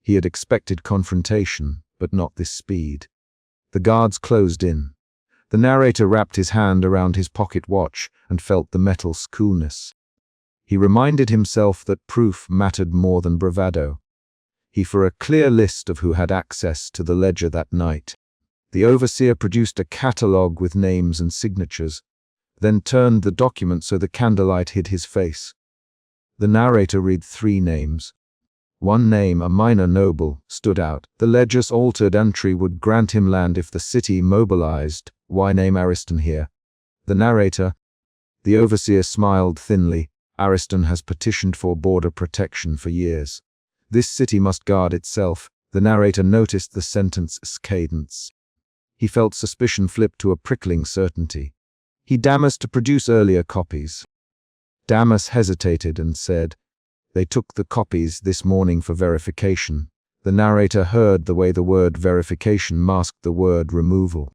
He had expected confrontation, but not this speed. The guards closed in. The narrator wrapped his hand around his pocket watch and felt the metal's coolness. He reminded himself that proof mattered more than bravado. He for a clear list of who had access to the ledger that night. The overseer produced a catalogue with names and signatures, then turned the document so the candlelight hid his face. The narrator read 3 names. One name, a minor noble, stood out. The ledger's altered entry would grant him land if the city mobilized. Why name Ariston here? The narrator. The overseer smiled thinly. Ariston has petitioned for border protection for years. This city must guard itself. The narrator noticed the sentence's cadence. He felt suspicion flip to a prickling certainty. He Damas to produce earlier copies. Damas hesitated and said, "They took the copies this morning for verification." The narrator heard the way the word verification masked the word removal.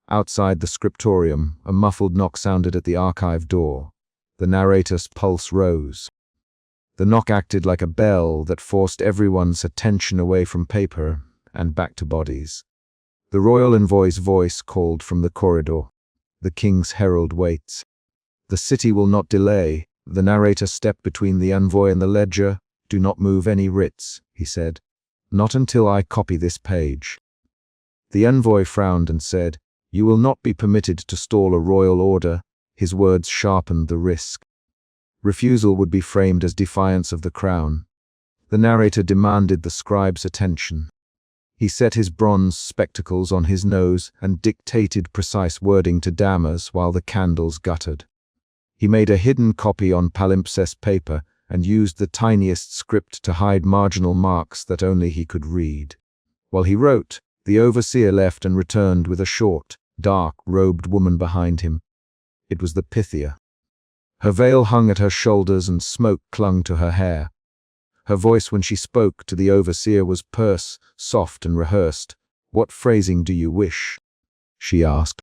Outside the scriptorium, a muffled knock sounded at the archive door. The narrator's pulse rose. The knock acted like a bell that forced everyone's attention away from paper and back to bodies. The royal envoy's voice called from the corridor. "The king's herald waits. The city will not delay." The narrator stepped between the envoy and the ledger. "Do not move any writs," he said. "Not until I copy this page." The envoy frowned and said, "You will not be permitted to stall a royal order." His words sharpened the risk. Refusal would be framed as defiance of the crown. The narrator demanded the scribe's attention. He set his bronze spectacles on his nose and dictated precise wording to Damas while the candles guttered. He made a hidden copy on palimpsest paper and used the tiniest script to hide marginal marks that only he could read. While he wrote, the overseer left and returned with a short, dark-robed woman behind him. It was the Pythia. Her veil hung at her shoulders and smoke clung to her hair. Her voice when she spoke to the overseer was terse, soft and rehearsed. "What phrasing do you wish?" she asked.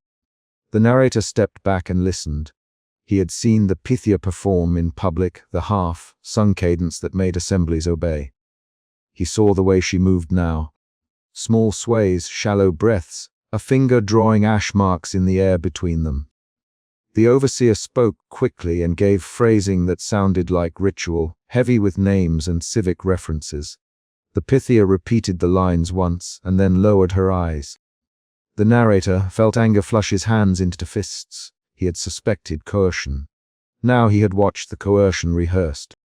The narrator stepped back and listened. He had seen the Pythia perform in public the half-sung cadence that made assemblies obey. He saw the way she moved now. Small sways, shallow breaths, a finger drawing ash marks in the air between them. The overseer spoke quickly and gave phrasing that sounded like ritual, heavy with names and civic references. The Pythia repeated the lines once and then lowered her eyes. The narrator felt anger flush his hands into fists. He had suspected coercion. Now he had watched the coercion rehearsed.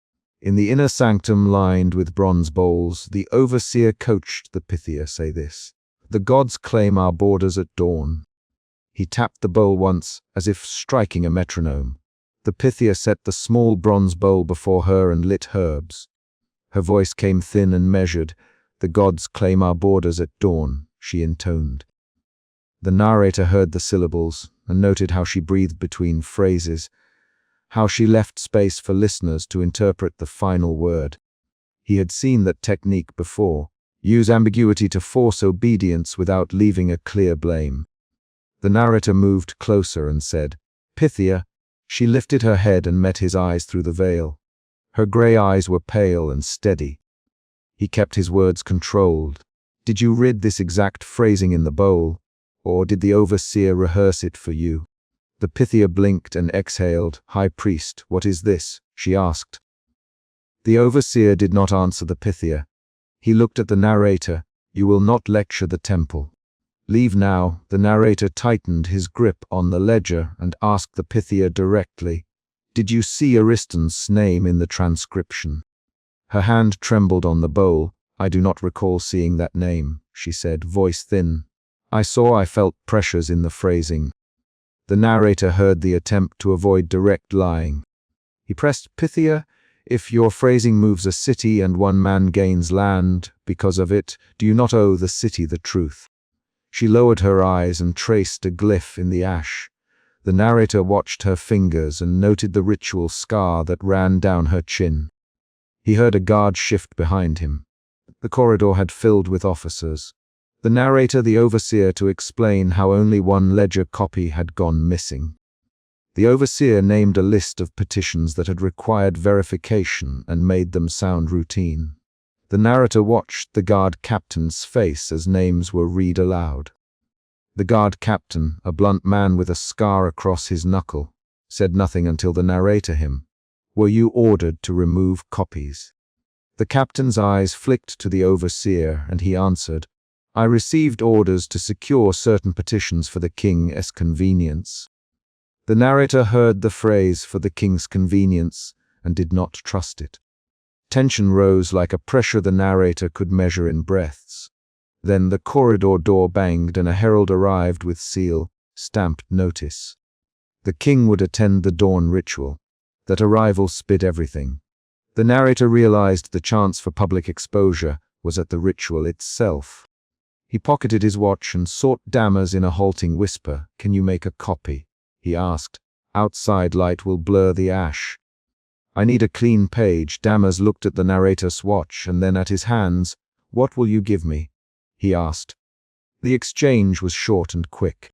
In the inner sanctum lined with bronze bowls, the overseer coached the Pythia say this: "The gods claim our borders at dawn." He tapped the bowl once, as if striking a metronome. The Pythia set the small bronze bowl before her and lit herbs. Her voice came thin and measured. "The gods claim our borders at dawn," she intoned. The narrator heard the syllables and noted how she breathed between phrases, how she left space for listeners to interpret the final word. He had seen that technique before. Use ambiguity to force obedience without leaving a clear blame. The narrator moved closer and said, "Pythia." She lifted her head and met his eyes through the veil. Her grey eyes were pale and steady. He kept his words controlled. "Did you read this exact phrasing in the bowl, or did the overseer rehearse it for you?" The Pythia blinked and exhaled. "High priest, what is this?" she asked. The overseer did not answer the Pythia. He looked at the narrator. "You will not lecture the temple. Leave now." The narrator tightened his grip on the ledger and asked the Pythia directly, "Did you see Ariston's name in the transcription?" Her hand trembled on the bowl. "I do not recall seeing that name," she said, voice thin. I felt pressures in the phrasing." The narrator heard the attempt to avoid direct lying. He pressed, "Pythia, if your phrasing moves a city and one man gains land because of it, do you not owe the city the truth?" She lowered her eyes and traced a glyph in the ash. The narrator watched her fingers and noted the ritual scar that ran down her chin. He heard a guard shift behind him. The corridor had filled with officers. The narrator, the overseer, to explain how only one ledger copy had gone missing. The overseer named a list of petitions that had required verification and made them sound routine. The narrator watched the guard captain's face as names were read aloud. The guard captain, a blunt man with a scar across his knuckle, said nothing until the narrator him. "Were you ordered to remove copies?" The captain's eyes flicked to the overseer, and he answered, "I received orders to secure certain petitions for the king's convenience." The narrator heard the phrase "for the king's convenience" and did not trust it. Tension rose like a pressure the narrator could measure in breaths. Then the corridor door banged and a herald arrived with seal, stamped notice. The king would attend the dawn ritual. That arrival spit everything. The narrator realized the chance for public exposure was at the ritual itself. He pocketed his watch and sought Damas in a halting whisper. "Can you make a copy?" he asked. "Outside light will blur the ash." "I need a clean page." Damas looked at the narrator's watch and then at his hands. "What will you give me?" he asked. The exchange was short and quick.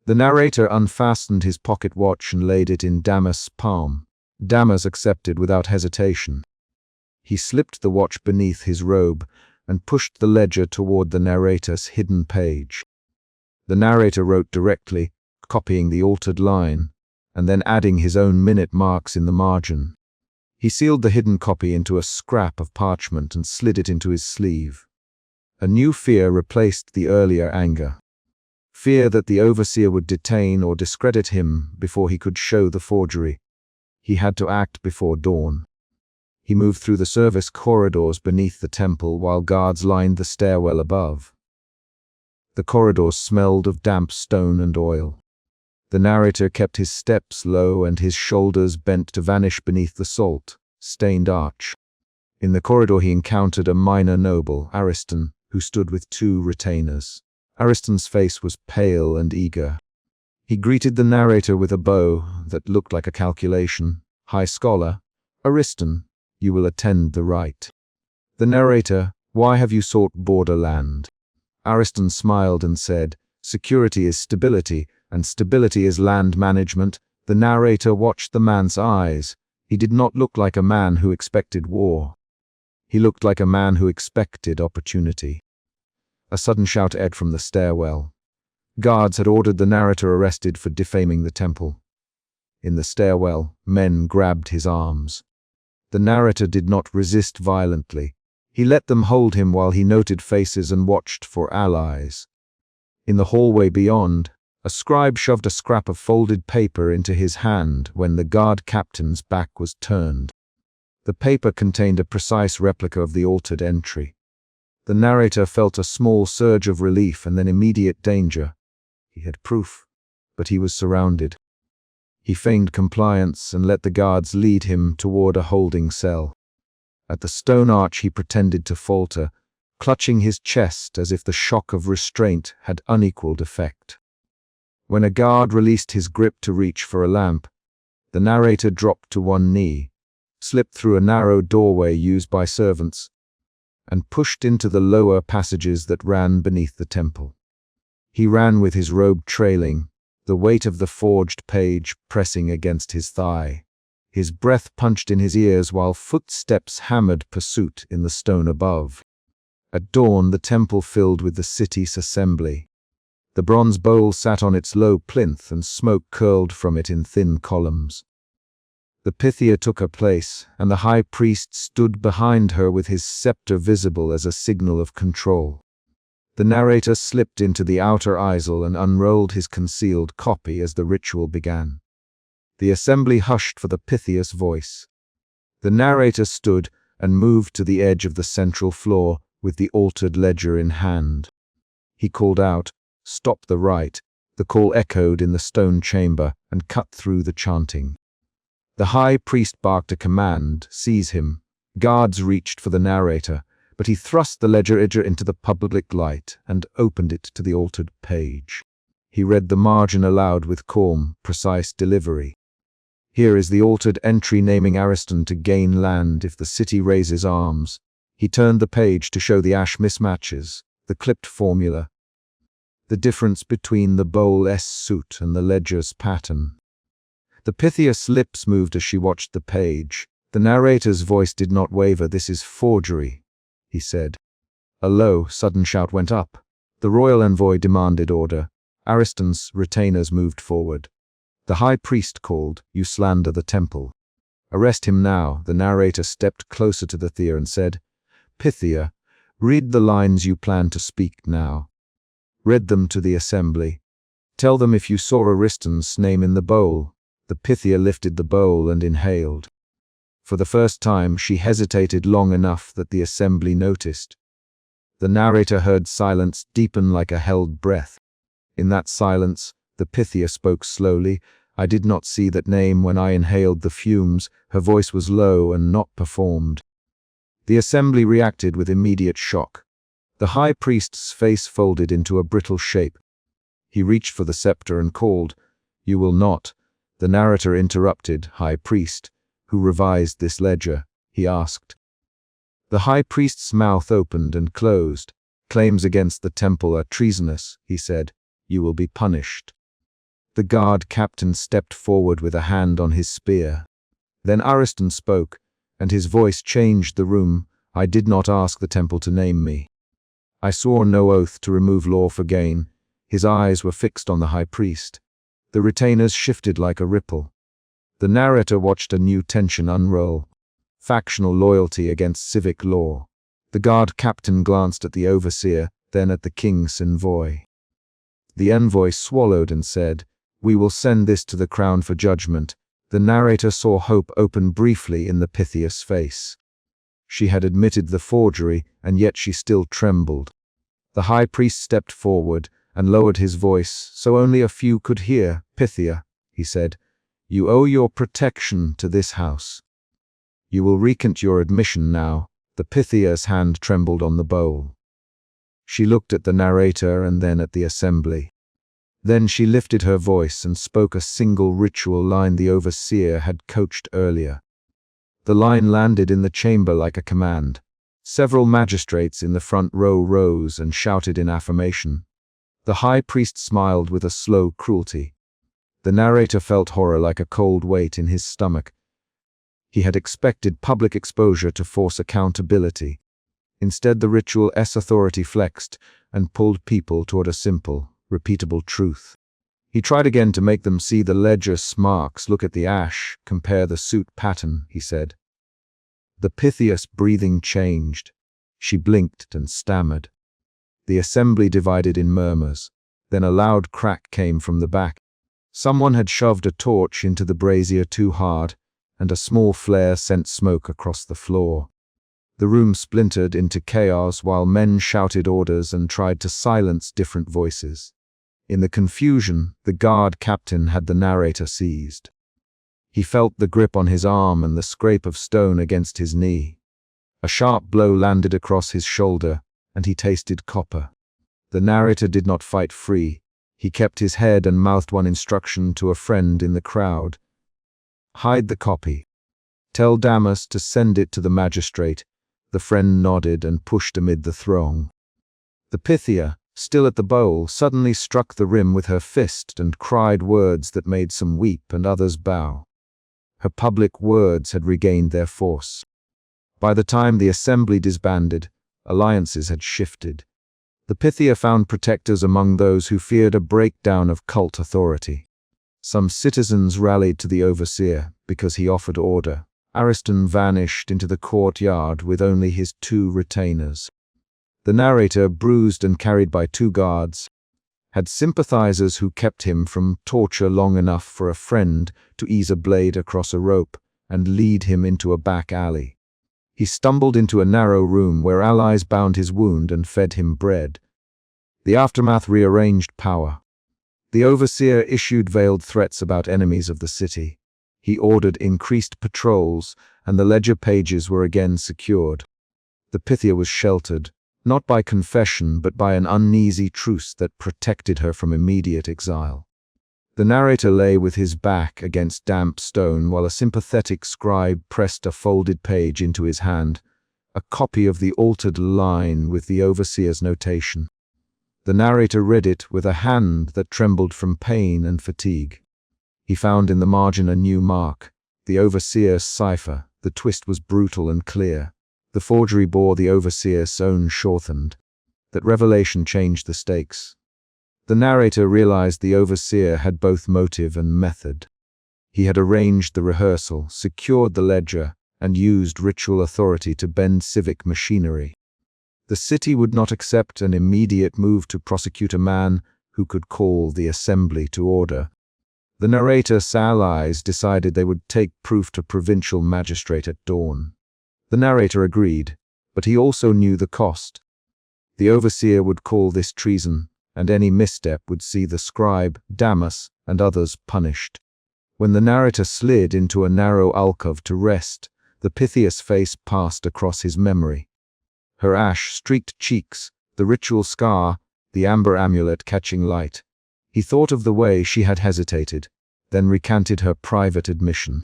The narrator unfastened his pocket watch and laid it in Damas' palm. Damas accepted without hesitation. He slipped the watch beneath his robe and pushed the ledger toward the narrator's hidden page. The narrator wrote directly, copying the altered line, and then adding his own minute marks in the margin. He sealed the hidden copy into a scrap of parchment and slid it into his sleeve. A new fear replaced the earlier anger. Fear that the overseer would detain or discredit him before he could show the forgery. He had to act before dawn. He moved through the service corridors beneath the temple while guards lined the stairwell above. The corridors smelled of damp stone and oil. The narrator kept his steps low and his shoulders bent to vanish beneath the salt-stained arch. In the corridor he encountered a minor noble, Ariston, who stood with 2 retainers. Ariston's face was pale and eager. He greeted the narrator with a bow that looked like a calculation. "High scholar, Ariston, you will attend the rite." The narrator, "Why have you sought borderland?" Ariston smiled and said, "Security is stability, and stability is land management." The narrator watched the man's eyes. He did not look like a man who expected war. He looked like a man who expected opportunity. A sudden shout echoed from the stairwell. Guards had ordered the narrator arrested for defaming the temple. In the stairwell, men grabbed his arms. The narrator did not resist violently. He let them hold him while he noted faces and watched for allies. In the hallway beyond, a scribe shoved a scrap of folded paper into his hand when the guard captain's back was turned. The paper contained a precise replica of the altered entry. The narrator felt a small surge of relief and then immediate danger. He had proof, but he was surrounded. He feigned compliance and let the guards lead him toward a holding cell. At the stone arch he pretended to falter, clutching his chest as if the shock of restraint had unequaled effect. When a guard released his grip to reach for a lamp, the narrator dropped to one knee, slipped through a narrow doorway used by servants, and pushed into the lower passages that ran beneath the temple. He ran with his robe trailing, the weight of the forged page pressing against his thigh. His breath punched in his ears while footsteps hammered pursuit in the stone above. At dawn, the temple filled with the city's assembly. The bronze bowl sat on its low plinth, and smoke curled from it in thin columns. The Pythia took her place, and the high priest stood behind her with his scepter visible as a signal of control. The narrator slipped into the outer aisle and unrolled his concealed copy as the ritual began. The assembly hushed for the Pythia's voice. The narrator stood and moved to the edge of the central floor with the altered ledger in hand. He called out, "Stop the rite." The call echoed in the stone chamber and cut through the chanting. The high priest barked a command, "Seize him." Guards reached for the narrator, but he thrust the ledger into the public light and opened it to the altered page. He read the margin aloud with calm, precise delivery. "Here is the altered entry naming Ariston to gain land if the city raises arms." He turned the page to show the ash mismatches, the clipped formula, the difference between the bowl's suit and the ledger's pattern. The Pythia's lips moved as she watched the page. The narrator's voice did not waver. "This is forgery," he said. A low, sudden shout went up. The royal envoy demanded order. Ariston's retainers moved forward. The high priest called, "You slander the temple." "Arrest him now." The narrator stepped closer to the Pythia and said, "Pythia, read the lines you plan to speak now." Read them to the assembly. "Tell them if you saw Ariston's name in the bowl." The Pythia lifted the bowl and inhaled. For the first time, she hesitated long enough that the assembly noticed. The narrator heard silence deepen like a held breath. In that silence, the Pythia spoke slowly. "I did not see that name when I inhaled the fumes." Her voice was low and not performed. The assembly reacted with immediate shock. The high priest's face folded into a brittle shape. He reached for the scepter and called, "You will not." The narrator interrupted. "High priest, who revised this ledger?" he asked. The high priest's mouth opened and closed. "Claims against the temple are treasonous," he said. "You will be punished." The guard captain stepped forward with a hand on his spear. Then Ariston spoke, and his voice changed the room. "I did not ask the temple to name me. I swore no oath to remove law for gain." His eyes were fixed on the high priest. The retainers shifted like a ripple. The narrator watched a new tension unroll. Factional loyalty against civic law. The guard captain glanced at the overseer, then at the king's envoy. The envoy swallowed and said, "We will send this to the crown for judgment." The narrator saw hope open briefly in the Pythia's face. She had admitted the forgery, and yet she still trembled. The high priest stepped forward and lowered his voice so only a few could hear. "Pythia," he said, "you owe your protection to this house. You will recant your admission now." The Pythia's hand trembled on the bowl. She looked at the narrator and then at the assembly. Then she lifted her voice and spoke a single ritual line the overseer had coached earlier. The line landed in the chamber like a command. Several magistrates in the front row rose and shouted in affirmation. The high priest smiled with a slow cruelty. The narrator felt horror like a cold weight in his stomach. He had expected public exposure to force accountability. Instead, the ritual's authority flexed and pulled people toward a simple, repeatable truth. He tried again to make them see the ledger's marks. "Look at the ash, compare the suit pattern," he said. The Pythia's breathing changed. She blinked and stammered. The assembly divided in murmurs. Then a loud crack came from the back. Someone had shoved a torch into the brazier too hard, and a small flare sent smoke across the floor. The room splintered into chaos while men shouted orders and tried to silence different voices. In the confusion, the guard captain had the narrator seized. He felt the grip on his arm and the scrape of stone against his knee. A sharp blow landed across his shoulder, and he tasted copper. The narrator did not fight free. He kept his head and mouthed one instruction to a friend in the crowd. "Hide the copy. Tell Damas to send it to the magistrate." The friend nodded and pushed amid the throng. The Pythia, still at the bowl, suddenly struck the rim with her fist and cried words that made some weep and others bow. Her public words had regained their force. By the time the assembly disbanded, alliances had shifted. The Pythia found protectors among those who feared a breakdown of cult authority. Some citizens rallied to the overseer because he offered order. Ariston vanished into the courtyard with only his 2 retainers. The narrator, bruised and carried by 2 guards, had sympathizers who kept him from torture long enough for a friend to ease a blade across a rope and lead him into a back alley. He stumbled into a narrow room where allies bound his wound and fed him bread. The aftermath rearranged power. The overseer issued veiled threats about enemies of the city. He ordered increased patrols, and the ledger pages were again secured. The Pythia was sheltered, not by confession but by an uneasy truce that protected her from immediate exile. The narrator lay with his back against damp stone while a sympathetic scribe pressed a folded page into his hand, a copy of the altered line with the overseer's notation. The narrator read it with a hand that trembled from pain and fatigue. He found in the margin a new mark, the overseer's cipher. The twist was brutal and clear. The forgery bore the overseer's own shorthand. That revelation changed the stakes. The narrator realized the overseer had both motive and method. He had arranged the rehearsal, secured the ledger, and used ritual authority to bend civic machinery. The city would not accept an immediate move to prosecute a man who could call the assembly to order. The narrator's allies decided they would take proof to provincial magistrate at dawn. The narrator agreed, but he also knew the cost. The overseer would call this treason, and any misstep would see the scribe, Damas, and others punished. When the narrator slid into a narrow alcove to rest, the Pythia's face passed across his memory. Her ash-streaked cheeks, the ritual scar, the amber amulet catching light. He thought of the way she had hesitated, then recanted her private admission.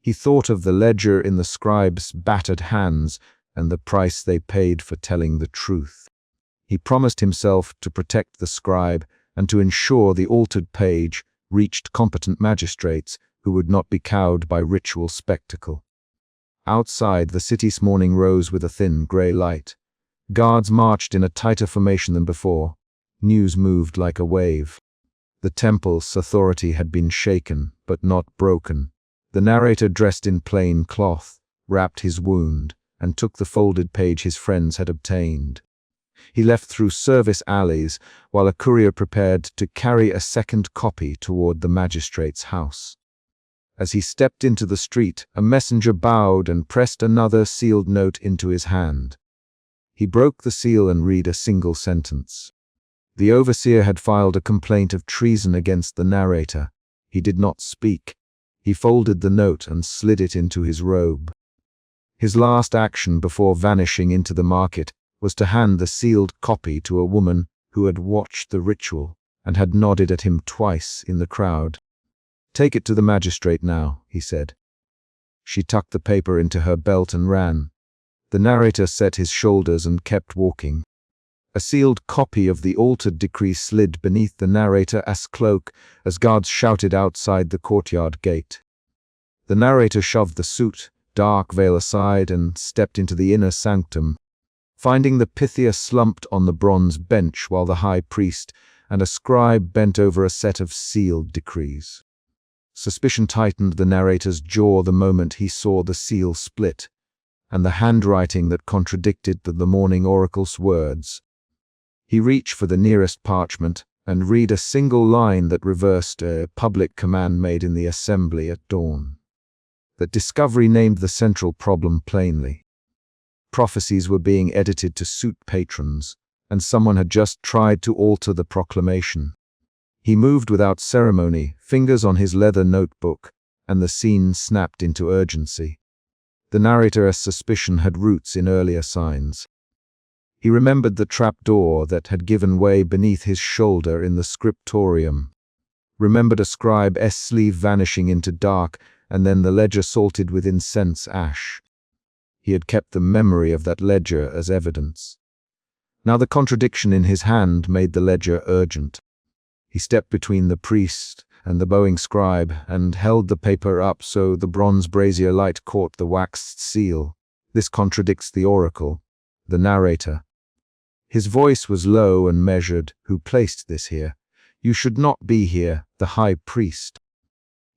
He thought of the ledger in the scribe's battered hands and the price they paid for telling the truth. He promised himself to protect the scribe and to ensure the altered page reached competent magistrates who would not be cowed by ritual spectacle. Outside, the city's morning rose with a thin grey light. Guards marched in a tighter formation than before. News moved like a wave. The temple's authority had been shaken, but not broken. The narrator, dressed in plain cloth, wrapped his wound and took the folded page his friends had obtained. He left through service alleys while a courier prepared to carry a second copy toward the magistrate's house. As he stepped into the street, a messenger bowed and pressed another sealed note into his hand. He broke the seal and read a single sentence. The overseer had filed a complaint of treason against the narrator. He did not speak. He folded the note and slid it into his robe. His last action before vanishing into the market was to hand the sealed copy to a woman who had watched the ritual and had nodded at him twice in the crowd. "Take it to the magistrate now," he said. She tucked the paper into her belt and ran. The narrator set his shoulders and kept walking. A sealed copy of the altered decree slid beneath the narrator's cloak as guards shouted outside the courtyard gate. The narrator shoved the soot, dark veil aside and stepped into the inner sanctum, finding the Pythia slumped on the bronze bench while the high priest and a scribe bent over a set of sealed decrees. Suspicion tightened the narrator's jaw the moment he saw the seal split, and the handwriting that contradicted the morning oracle's words. He reached for the nearest parchment and read a single line that reversed a public command made in the assembly at dawn. That discovery named the central problem plainly. Prophecies were being edited to suit patrons, and someone had just tried to alter the proclamation. He moved without ceremony, fingers on his leather notebook, and the scene snapped into urgency. The narrator's suspicion had roots in earlier signs. He remembered the trapdoor that had given way beneath his shoulder in the scriptorium, remembered a scribe's sleeve vanishing into dark, and then the ledger salted with incense ash. He had kept the memory of that ledger as evidence. Now the contradiction in his hand made the ledger urgent. He stepped between the priest and the bowing scribe and held the paper up so the bronze brazier light caught the waxed seal. This contradicts the oracle, the narrator. His voice was low and measured. "Who placed this here? You should not be here, the high priest."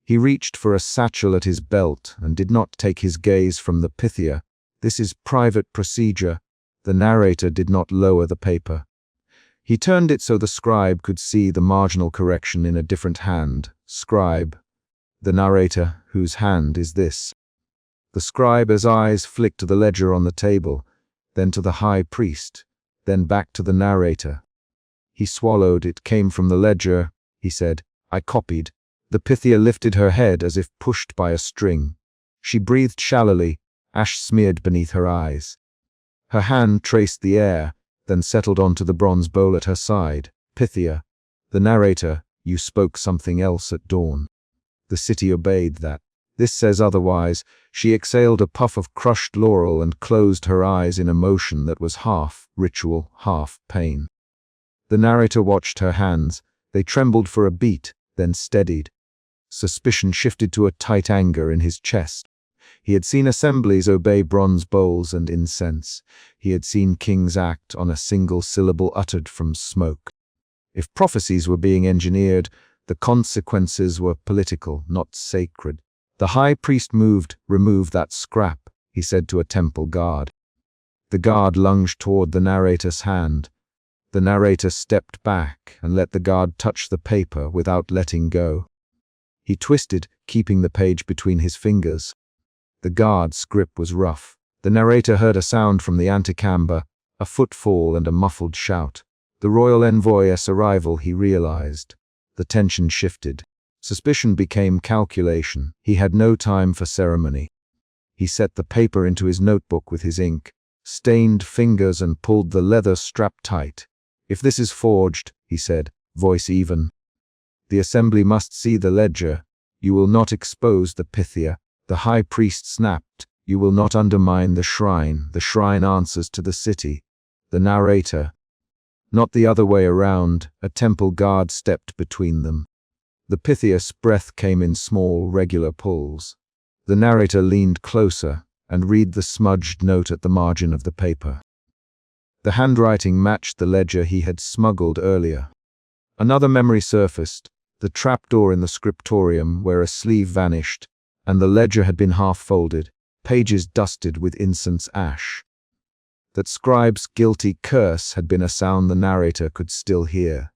He reached for a satchel at his belt and did not take his gaze from the Pythia. "This is private procedure." The narrator did not lower the paper. He turned it so the scribe could see the marginal correction in a different hand. "Scribe." "The narrator, whose hand is this?" The scribe's eyes flicked to the ledger on the table, then to the high priest, then back to the narrator. He swallowed. "It came from the ledger," he said. "I copied." The Pythia lifted her head as if pushed by a string. She breathed shallowly, ash smeared beneath her eyes. Her hand traced the air, then settled onto the bronze bowl at her side. "Pythia." The narrator, "You spoke something else at dawn." The city obeyed that. "This says otherwise." She exhaled a puff of crushed laurel and closed her eyes in a motion that was half ritual, half pain. The narrator watched her hands. They trembled for a beat, then steadied. Suspicion shifted to a tight anger in his chest. He had seen assemblies obey bronze bowls and incense. He had seen kings act on a single syllable uttered from smoke. If prophecies were being engineered, the consequences were political, not sacred. The high priest moved. "Remove that scrap," he said to a temple guard. The guard lunged toward the narrator's hand. The narrator stepped back and let the guard touch the paper without letting go. He twisted, keeping the page between his fingers. The guard's grip was rough. The narrator heard a sound from the antechamber, a footfall and a muffled shout. The royal envoy's arrival, he realized. The tension shifted. Suspicion became calculation. He had no time for ceremony. He set the paper into his notebook with his ink, stained fingers and pulled the leather strap tight. "If this is forged," he said, voice even, "the assembly must see the ledger. You will not expose the Pythia." The high priest snapped. "You will not undermine the shrine. The shrine answers to the city." The narrator. Not the other way around. A temple guard stepped between them. The Pythia's breath came in small, regular pulls. The narrator leaned closer and read the smudged note at the margin of the paper. The handwriting matched the ledger he had smuggled earlier. Another memory surfaced. The trapdoor in the scriptorium where a sleeve vanished, and the ledger had been half-folded, pages dusted with incense ash. That scribe's guilty curse had been a sound the narrator could still hear.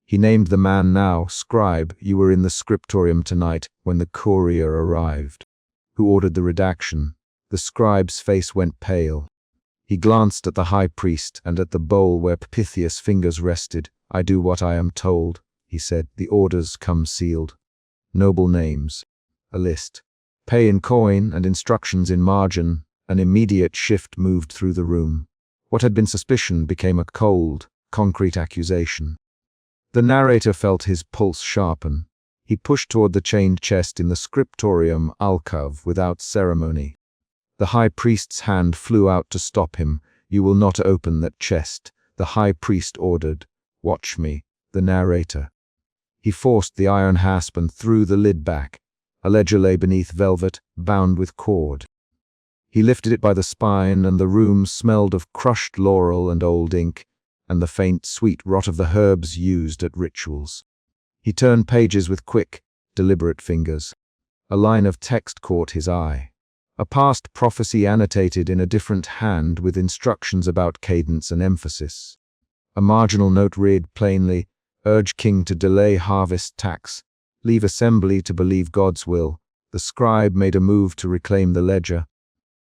He named the man now. "Scribe, you were in the scriptorium tonight when the courier arrived." "Who ordered the redaction?" The scribe's face went pale. He glanced at the high priest and at the bowl where Pythia's fingers rested. "I do what I am told," he said. "The orders come sealed. Noble names. A list. Pay in coin and instructions in margin." An immediate shift moved through the room. What had been suspicion became a cold, concrete accusation. The narrator felt his pulse sharpen. He pushed toward the chained chest in the scriptorium alcove without ceremony. The high priest's hand flew out to stop him. "You will not open that chest," the high priest ordered. "Watch me." The narrator. He forced the iron hasp and threw the lid back. A ledger lay beneath velvet, bound with cord. He lifted it by the spine, and the room smelled of crushed laurel and old ink, and the faint, sweet rot of the herbs used at rituals. He turned pages with quick, deliberate fingers. A line of text caught his eye. A past prophecy annotated in a different hand with instructions about cadence and emphasis. A marginal note read plainly, "Urge king to delay harvest tax. Leave assembly to believe God's will." The scribe made a move to reclaim the ledger.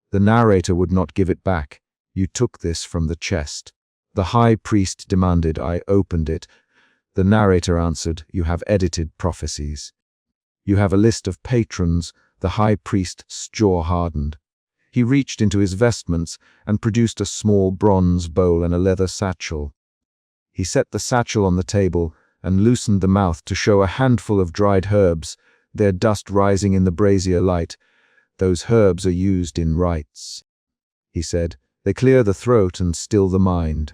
The narrator would not give it back. "You took this from the chest." The high priest demanded. "I opened it." The narrator answered, "You have edited prophecies. You have a list of patrons." The high priest's jaw hardened. He reached into his vestments and produced a small bronze bowl and a leather satchel. He set the satchel on the table and loosened the mouth to show a handful of dried herbs, their dust rising in the brazier light. "Those herbs are used in rites," he said. "They clear the throat and still the mind.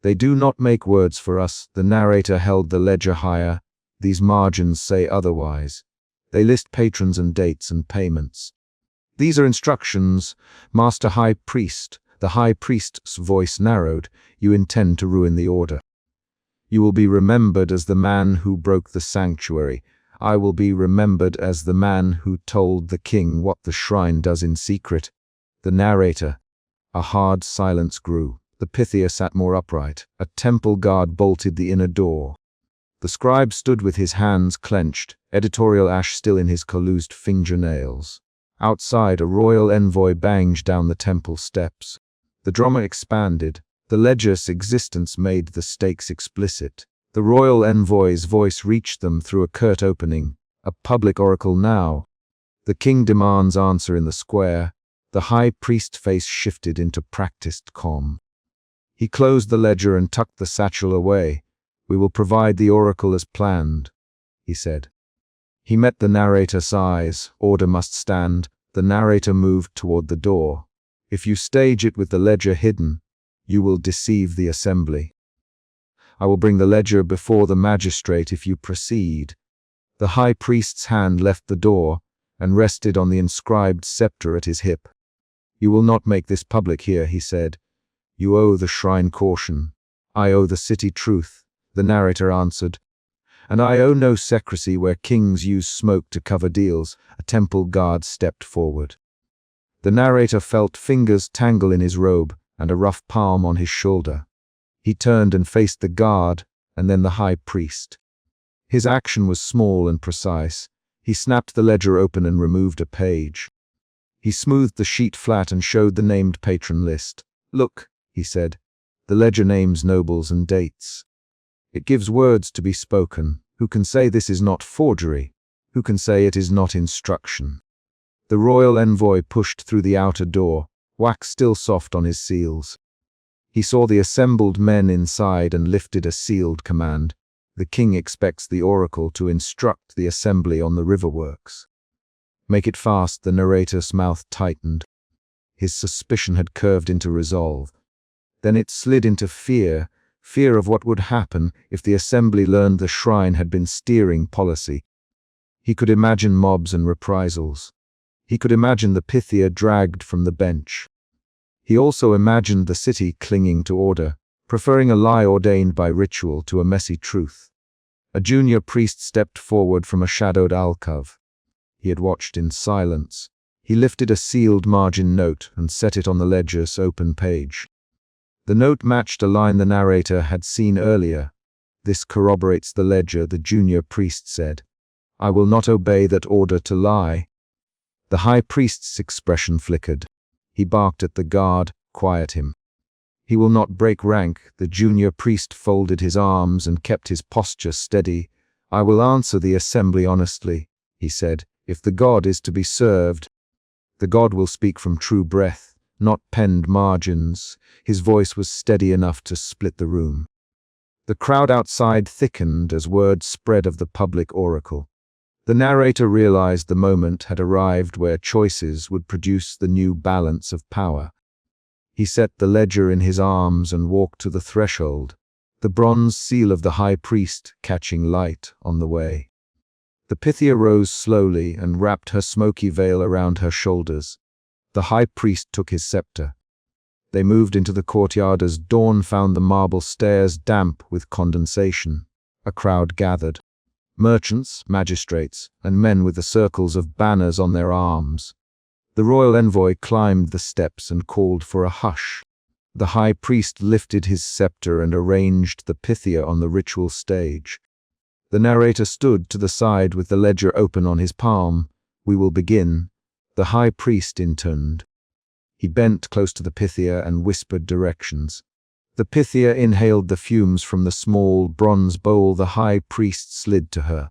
They do not make words for us." The narrator held the ledger higher. "These margins say otherwise. They list patrons and dates and payments." "These are instructions, Master High Priest." The high priest's voice narrowed. "You intend to ruin the order. You will be remembered as the man who broke the sanctuary. I will be remembered as the man who told the king what the shrine does in secret." The narrator. A hard silence grew. The Pythia sat more upright. A temple guard bolted the inner door. The scribe stood with his hands clenched, editorial ash still in his calloused fingernails. Outside, a royal envoy banged down the temple steps. The drama expanded. The ledger's existence made the stakes explicit. The royal envoy's voice reached them through a curt opening. A public oracle now. The king demands answer in the square. The high priest's face shifted into practiced calm. He closed the ledger and tucked the satchel away. "We will provide the oracle as planned," he said. He met the narrator's eyes. "Order must stand." The narrator moved toward the door. "If you stage it with the ledger hidden, you will deceive the assembly. I will bring the ledger before the magistrate if you proceed." The high priest's hand left the door and rested on the inscribed scepter at his hip. "You will not make this public here," he said. "You owe the shrine caution." "I owe the city truth," the narrator answered. "And I owe no secrecy where kings use smoke to cover deals." A temple guard stepped forward. The narrator felt fingers tangle in his robe and a rough palm on his shoulder. He turned and faced the guard, and then the high priest. His action was small and precise. He snapped the ledger open and removed a page. He smoothed the sheet flat and showed the named patron list. "Look," he said, "the ledger names nobles and dates. It gives words to be spoken. Who can say this is not forgery? Who can say it is not instruction?" The royal envoy pushed through the outer door, wax still soft on his seals. He saw the assembled men inside and lifted a sealed command. "The king expects the oracle to instruct the assembly on the riverworks." "Make it fast." The narrator's mouth tightened. His suspicion had curved into resolve. Then it slid into fear of what would happen if the assembly learned the shrine had been steering policy. He could imagine mobs and reprisals. He could imagine the Pythia dragged from the bench. He also imagined the city clinging to order, preferring a lie ordained by ritual to a messy truth. A junior priest stepped forward from a shadowed alcove. He had watched in silence. He lifted a sealed margin note and set it on the ledger's open page. The note matched a line the narrator had seen earlier. "This corroborates the ledger," the junior priest said. "I will not obey that order to lie." The high priest's expression flickered. He barked at the guard, "Quiet him." "He will not break rank." The junior priest folded his arms and kept his posture steady. "I will answer the assembly honestly," he said. "If the god is to be served, the god will speak from true breath, not penned margins." His voice was steady enough to split the room. The crowd outside thickened as word spread of the public oracle. The narrator realized the moment had arrived where choices would produce the new balance of power. He set the ledger in his arms and walked to the threshold, the bronze seal of the high priest catching light on the way. The Pythia rose slowly and wrapped her smoky veil around her shoulders. The high priest took his scepter. They moved into the courtyard as dawn found the marble stairs damp with condensation. A crowd gathered. Merchants, magistrates, and men with the circles of banners on their arms. The royal envoy climbed the steps and called for a hush. The high priest lifted his scepter and arranged the Pythia on the ritual stage. The narrator stood to the side with the ledger open on his palm. "We will begin." The high priest intoned. He bent close to the Pythia and whispered directions. The Pythia inhaled the fumes from the small bronze bowl the high priest slid to her.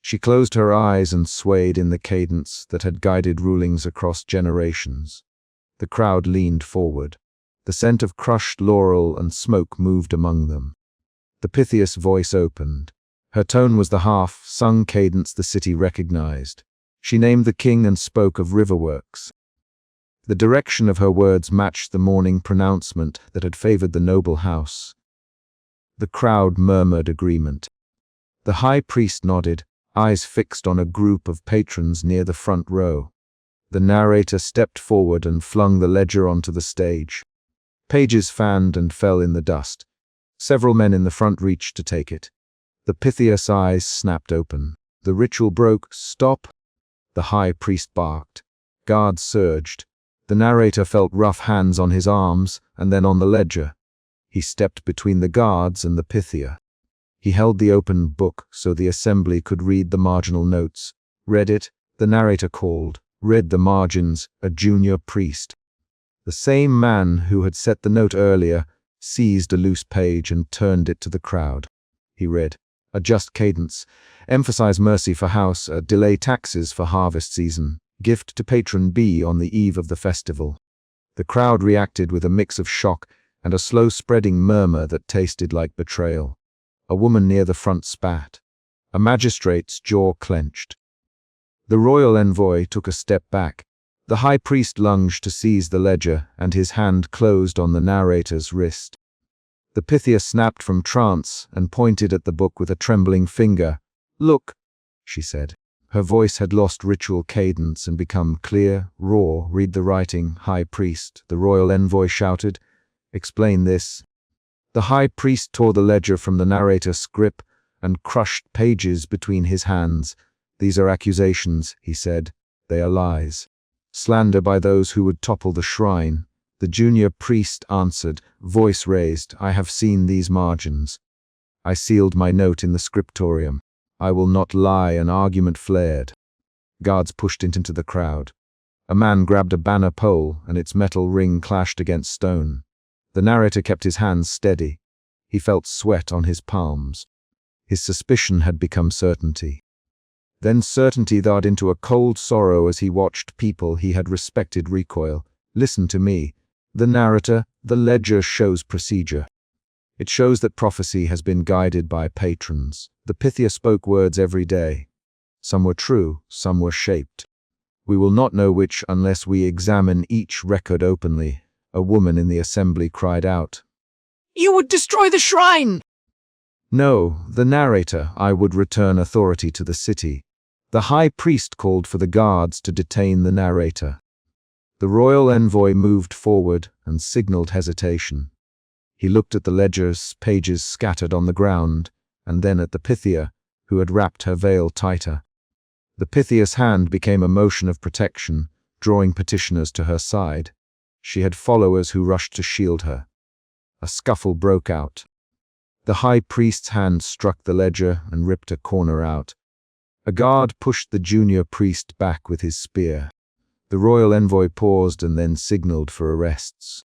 She closed her eyes and swayed in the cadence that had guided rulings across generations. The crowd leaned forward. The scent of crushed laurel and smoke moved among them. The Pythia's voice opened. Her tone was the half-sung cadence the city recognized. She named the king and spoke of riverworks. The direction of her words matched the morning pronouncement that had favored the noble house. The crowd murmured agreement. The high priest nodded, eyes fixed on a group of patrons near the front row. The narrator stepped forward and flung the ledger onto the stage. Pages fanned and fell in the dust. Several men in the front reached to take it. The Pythia's eyes snapped open. The ritual broke. "Stop!" The high priest barked. Guards surged. The narrator felt rough hands on his arms and then on the ledger. He stepped between the guards and the Pythia. He held the open book so the assembly could read the marginal notes. Read it, the narrator called. Read the margins, a junior priest. The same man who had set the note earlier seized a loose page and turned it to the crowd. He read, "A just cadence. Emphasize mercy for house, delay taxes for harvest season. Gift to patron B on the eve of the festival." The crowd reacted with a mix of shock and a slow-spreading murmur that tasted like betrayal. A woman near the front spat. A magistrate's jaw clenched. The royal envoy took a step back. The high priest lunged to seize the ledger, and his hand closed on the narrator's wrist. The Pythia snapped from trance and pointed at the book with a trembling finger. "Look," she said. Her voice had lost ritual cadence and become clear, raw. "Read the writing, high priest," the royal envoy shouted. "Explain this." The high priest tore the ledger from the narrator's grip and crushed pages between his hands. "These are accusations," he said. "They are lies. Slander by those who would topple the shrine." The junior priest answered, voice raised, "I have seen these margins. I sealed my note in the scriptorium. I will not lie." An argument flared. Guards pushed it into the crowd. A man grabbed a banner pole, and its metal ring clashed against stone. The narrator kept his hands steady. He felt sweat on his palms. His suspicion had become certainty. Then certainty thawed into a cold sorrow as he watched people he had respected recoil. "Listen to me. The narrator, the ledger shows procedure. It shows that prophecy has been guided by patrons. The Pythia spoke words every day. Some were true, some were shaped. We will not know which unless we examine each record openly." A woman in the assembly cried out. "You would destroy the shrine!" "No, the narrator. I would return authority to the city." The high priest called for the guards to detain the narrator. The royal envoy moved forward and signaled hesitation. He looked at the ledger's pages scattered on the ground, and then at the Pythia, who had wrapped her veil tighter. The Pythia's hand became a motion of protection, drawing petitioners to her side. She had followers who rushed to shield her. A scuffle broke out. The high priest's hand struck the ledger and ripped a corner out. A guard pushed the junior priest back with his spear. The royal envoy paused and then signaled for arrests.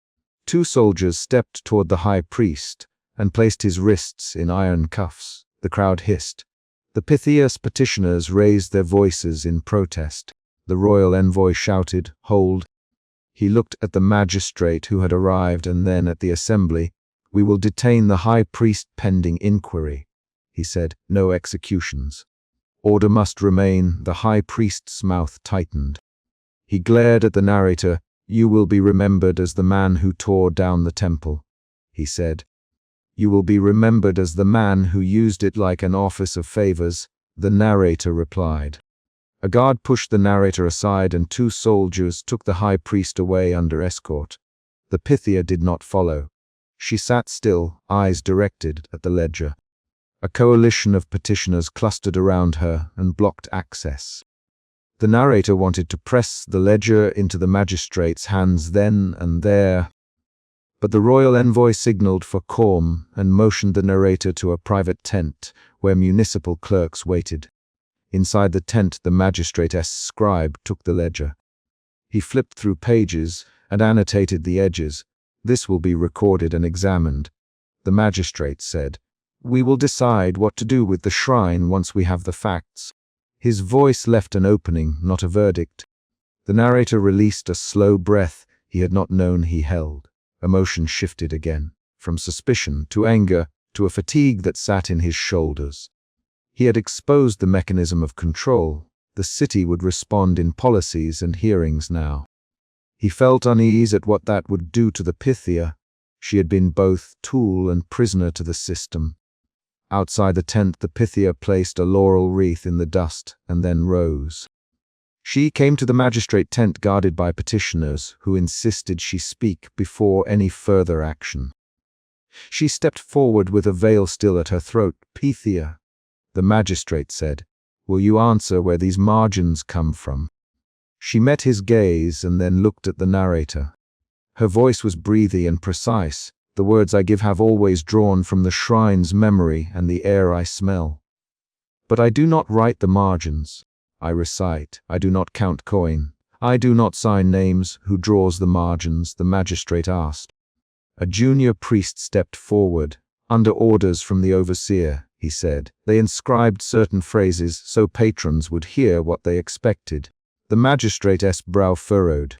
2 soldiers stepped toward the high priest and placed his wrists in iron cuffs. The crowd hissed. The Pythia's petitioners raised their voices in protest. The royal envoy shouted, "Hold." He looked at the magistrate who had arrived and then at the assembly. "We will detain the high priest pending inquiry," he said. "No executions. Order must remain." The high priest's mouth tightened. He glared at the narrator. "You will be remembered as the man who tore down the temple," he said. "You will be remembered as the man who used it like an office of favors," the narrator replied. A guard pushed the narrator aside and 2 soldiers took the high priest away under escort. The Pythia did not follow. She sat still, eyes directed at the ledger. A coalition of petitioners clustered around her and blocked access. The narrator wanted to press the ledger into the magistrate's hands then and there, but the royal envoy signaled for calm and motioned the narrator to a private tent where municipal clerks waited. Inside the tent, the magistrate's scribe took the ledger. He flipped through pages and annotated the edges. "This will be recorded and examined," the magistrate said. "We will decide what to do with the shrine once we have the facts." His voice left an opening, not a verdict. The narrator released a slow breath he had not known he held. Emotion shifted again, from suspicion to anger to a fatigue that sat in his shoulders. He had exposed the mechanism of control. The city would respond in policies and hearings now. He felt unease at what that would do to the Pythia. She had been both tool and prisoner to the system. Outside the tent, the Pythia placed a laurel wreath in the dust and then rose. She came to the magistrate tent guarded by petitioners who insisted she speak before any further action. She stepped forward with a veil still at her throat. "Pythia," the magistrate said, "will you answer where these margins come from?" She met his gaze and then looked at the narrator. Her voice was breathy and precise. "The words I give have always drawn from the shrine's memory and the air I smell. But I do not write the margins. I recite. I do not count coin. I do not sign names. Who draws the margins?" the magistrate asked. A junior priest stepped forward. "Under orders from the overseer," he said. "They inscribed certain phrases so patrons would hear what they expected." The magistrate's brow furrowed.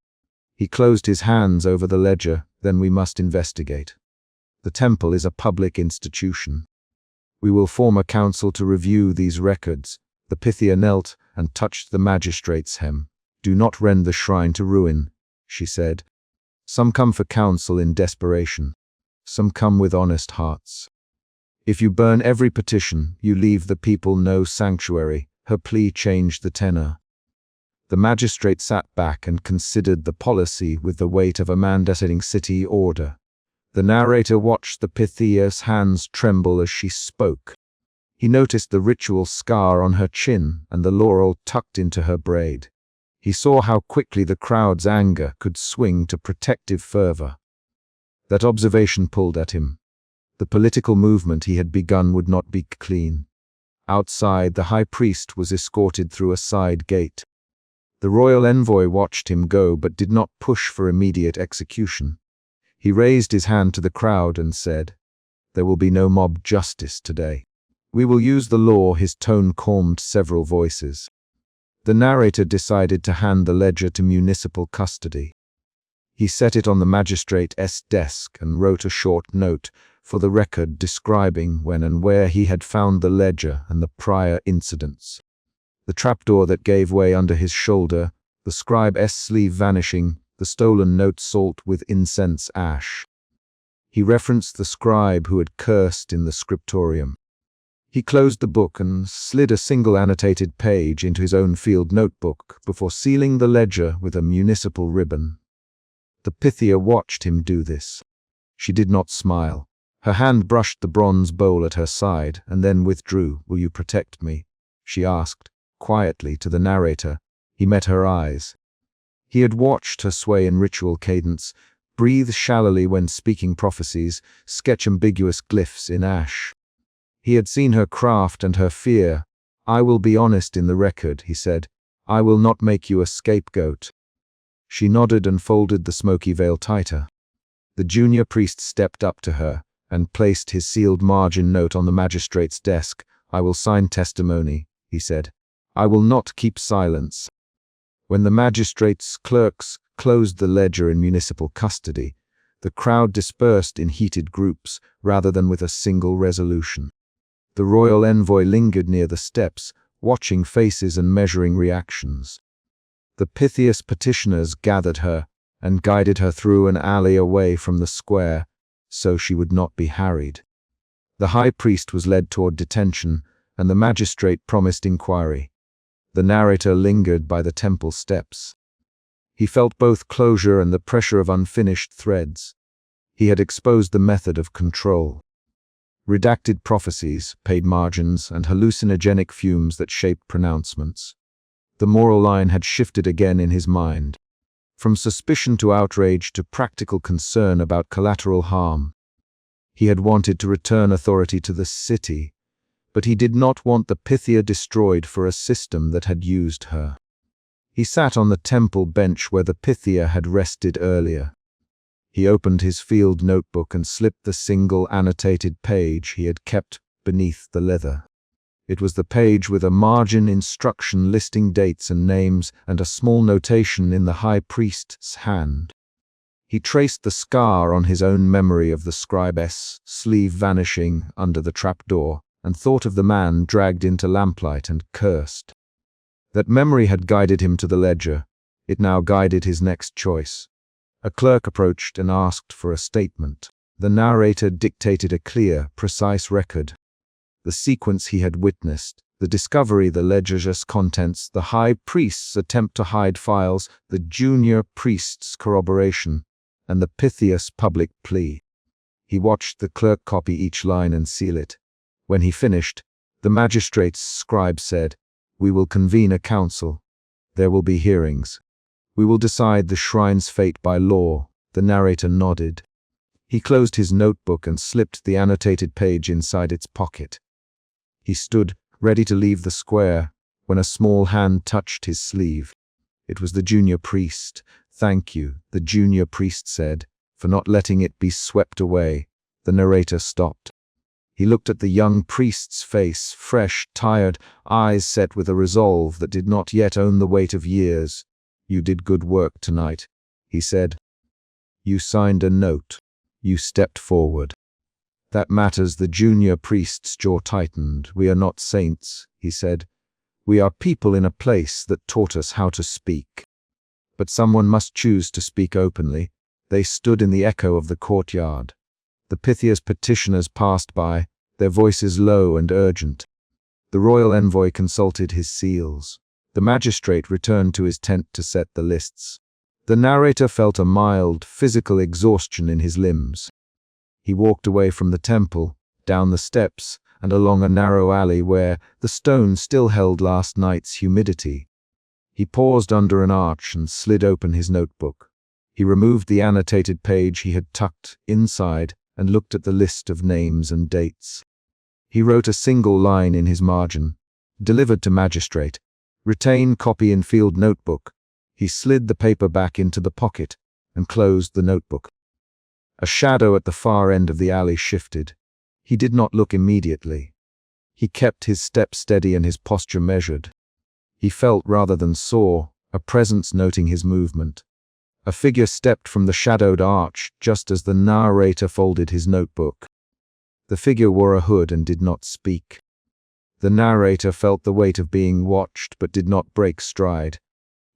He closed his hands over the ledger. "Then we must investigate. The temple is a public institution. We will form a council to review these records." The Pythia knelt and touched the magistrate's hem. "Do not rend the shrine to ruin," she said. "Some come for counsel in desperation. Some come with honest hearts. If you burn every petition, you leave the people no sanctuary." Her plea changed the tenor. The magistrate sat back and considered the policy with the weight of a mandating city order. The narrator watched the Pythia's hands tremble as she spoke. He noticed the ritual scar on her chin and the laurel tucked into her braid. He saw how quickly the crowd's anger could swing to protective fervor. That observation pulled at him. The political movement he had begun would not be clean. Outside, the high priest was escorted through a side gate. The royal envoy watched him go but did not push for immediate execution. He raised his hand to the crowd and said, "There will be no mob justice today. We will use the law." His tone calmed several voices. The narrator decided to hand the ledger to municipal custody. He set it on the magistrate's desk and wrote a short note for the record describing when and where he had found the ledger and the prior incidents. The trapdoor that gave way under his shoulder, the scribe's sleeve vanishing, the stolen note salt with incense ash. He referenced the scribe who had cursed in the scriptorium. He closed the book and slid a single annotated page into his own field notebook before sealing the ledger with a municipal ribbon. The Pythia watched him do this. She did not smile. Her hand brushed the bronze bowl at her side and then withdrew. "Will you protect me?" she asked, quietly, to the narrator. He met her eyes. He had watched her sway in ritual cadence, breathe shallowly when speaking prophecies, sketch ambiguous glyphs in ash. He had seen her craft and her fear. "I will be honest in the record," he said. "I will not make you a scapegoat." She nodded and folded the smoky veil tighter. The junior priest stepped up to her and placed his sealed margin note on the magistrate's desk. "I will sign testimony," he said. "I will not keep silence." When the magistrate's clerks closed the ledger in municipal custody, the crowd dispersed in heated groups rather than with a single resolution. The royal envoy lingered near the steps, watching faces and measuring reactions. The Pythia's petitioners gathered her and guided her through an alley away from the square, so she would not be harried. The high priest was led toward detention, and the magistrate promised inquiry. The narrator lingered by the temple steps. He felt both closure and the pressure of unfinished threads. He had exposed the method of control. Redacted prophecies, paid margins, and hallucinogenic fumes that shaped pronouncements. The moral line had shifted again in his mind. From suspicion to outrage to practical concern about collateral harm. He had wanted to return authority to the city, but he did not want the Pythia destroyed for a system that had used her. He sat on the temple bench where the Pythia had rested earlier. He opened his field notebook and slipped the single annotated page he had kept beneath the leather. It was the page with a margin instruction listing dates and names and a small notation in the high priest's hand. He traced the scar on his own memory of the scribe's sleeve vanishing under the trapdoor, and thought of the man dragged into lamplight and cursed. That memory had guided him to the ledger. It now guided his next choice. A clerk approached and asked for a statement. The narrator dictated a clear, precise record. The sequence he had witnessed, The discovery, the ledger's contents, the high priest's attempt to hide files, the junior priest's corroboration, and the Pythia's public plea. He watched the clerk copy each line and seal it. When he finished, the magistrate's scribe said, "We will convene a council. There will be hearings. We will decide the shrine's fate by law." The narrator nodded. He closed his notebook and slipped the annotated page inside its pocket. He stood, ready to leave the square, when a small hand touched his sleeve. It was the junior priest. "Thank you," the junior priest said, "for not letting it be swept away." The narrator stopped. He looked at the young priest's face, fresh, tired, eyes set with a resolve that did not yet own the weight of years. "You did good work tonight," he said. "You signed a note. You stepped forward." "That matters." The junior priest's jaw tightened. "We are not saints," he said. "We are people in a place that taught us how to speak. But someone must choose to speak openly." They stood in the echo of the courtyard. The Pythia's petitioners passed by, their voices low and urgent. The royal envoy consulted his seals. The magistrate returned to his tent to set the lists. The narrator felt a mild, physical exhaustion in his limbs. He walked away from the temple, down the steps, and along a narrow alley where the stone still held last night's humidity. He paused under an arch and slid open his notebook. He removed the annotated page he had tucked inside and looked at the list of names and dates. He wrote a single line in his margin. "Delivered to magistrate. Retain copy in field notebook." He slid the paper back into the pocket and closed the notebook. A shadow at the far end of the alley shifted. He did not look immediately. He kept his step steady and his posture measured. He felt rather than saw, a presence noting his movement. A figure stepped from the shadowed arch just as the narrator folded his notebook. The figure wore a hood and did not speak. The narrator felt the weight of being watched but did not break stride.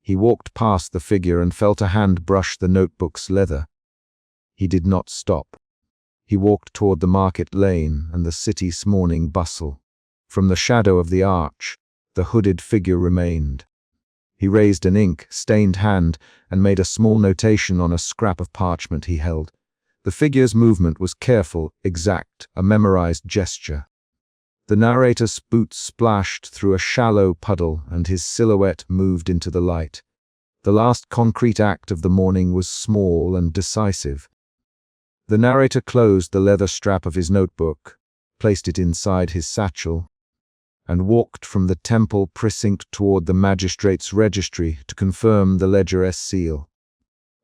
He walked past the figure and felt a hand brush the notebook's leather. He did not stop. He walked toward the market lane and the city's morning bustle. From the shadow of the arch, the hooded figure remained. He raised an ink-stained hand and made a small notation on a scrap of parchment he held. The figure's movement was careful, exact, a memorized gesture. The narrator's boots splashed through a shallow puddle and his silhouette moved into the light. The last concrete act of the morning was small and decisive. The narrator closed the leather strap of his notebook, placed it inside his satchel, and walked from the temple precinct toward the magistrate's registry to confirm the ledger's seal.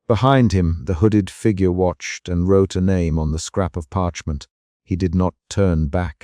Behind him, the hooded figure watched and wrote a name on the scrap of parchment. He did not turn back.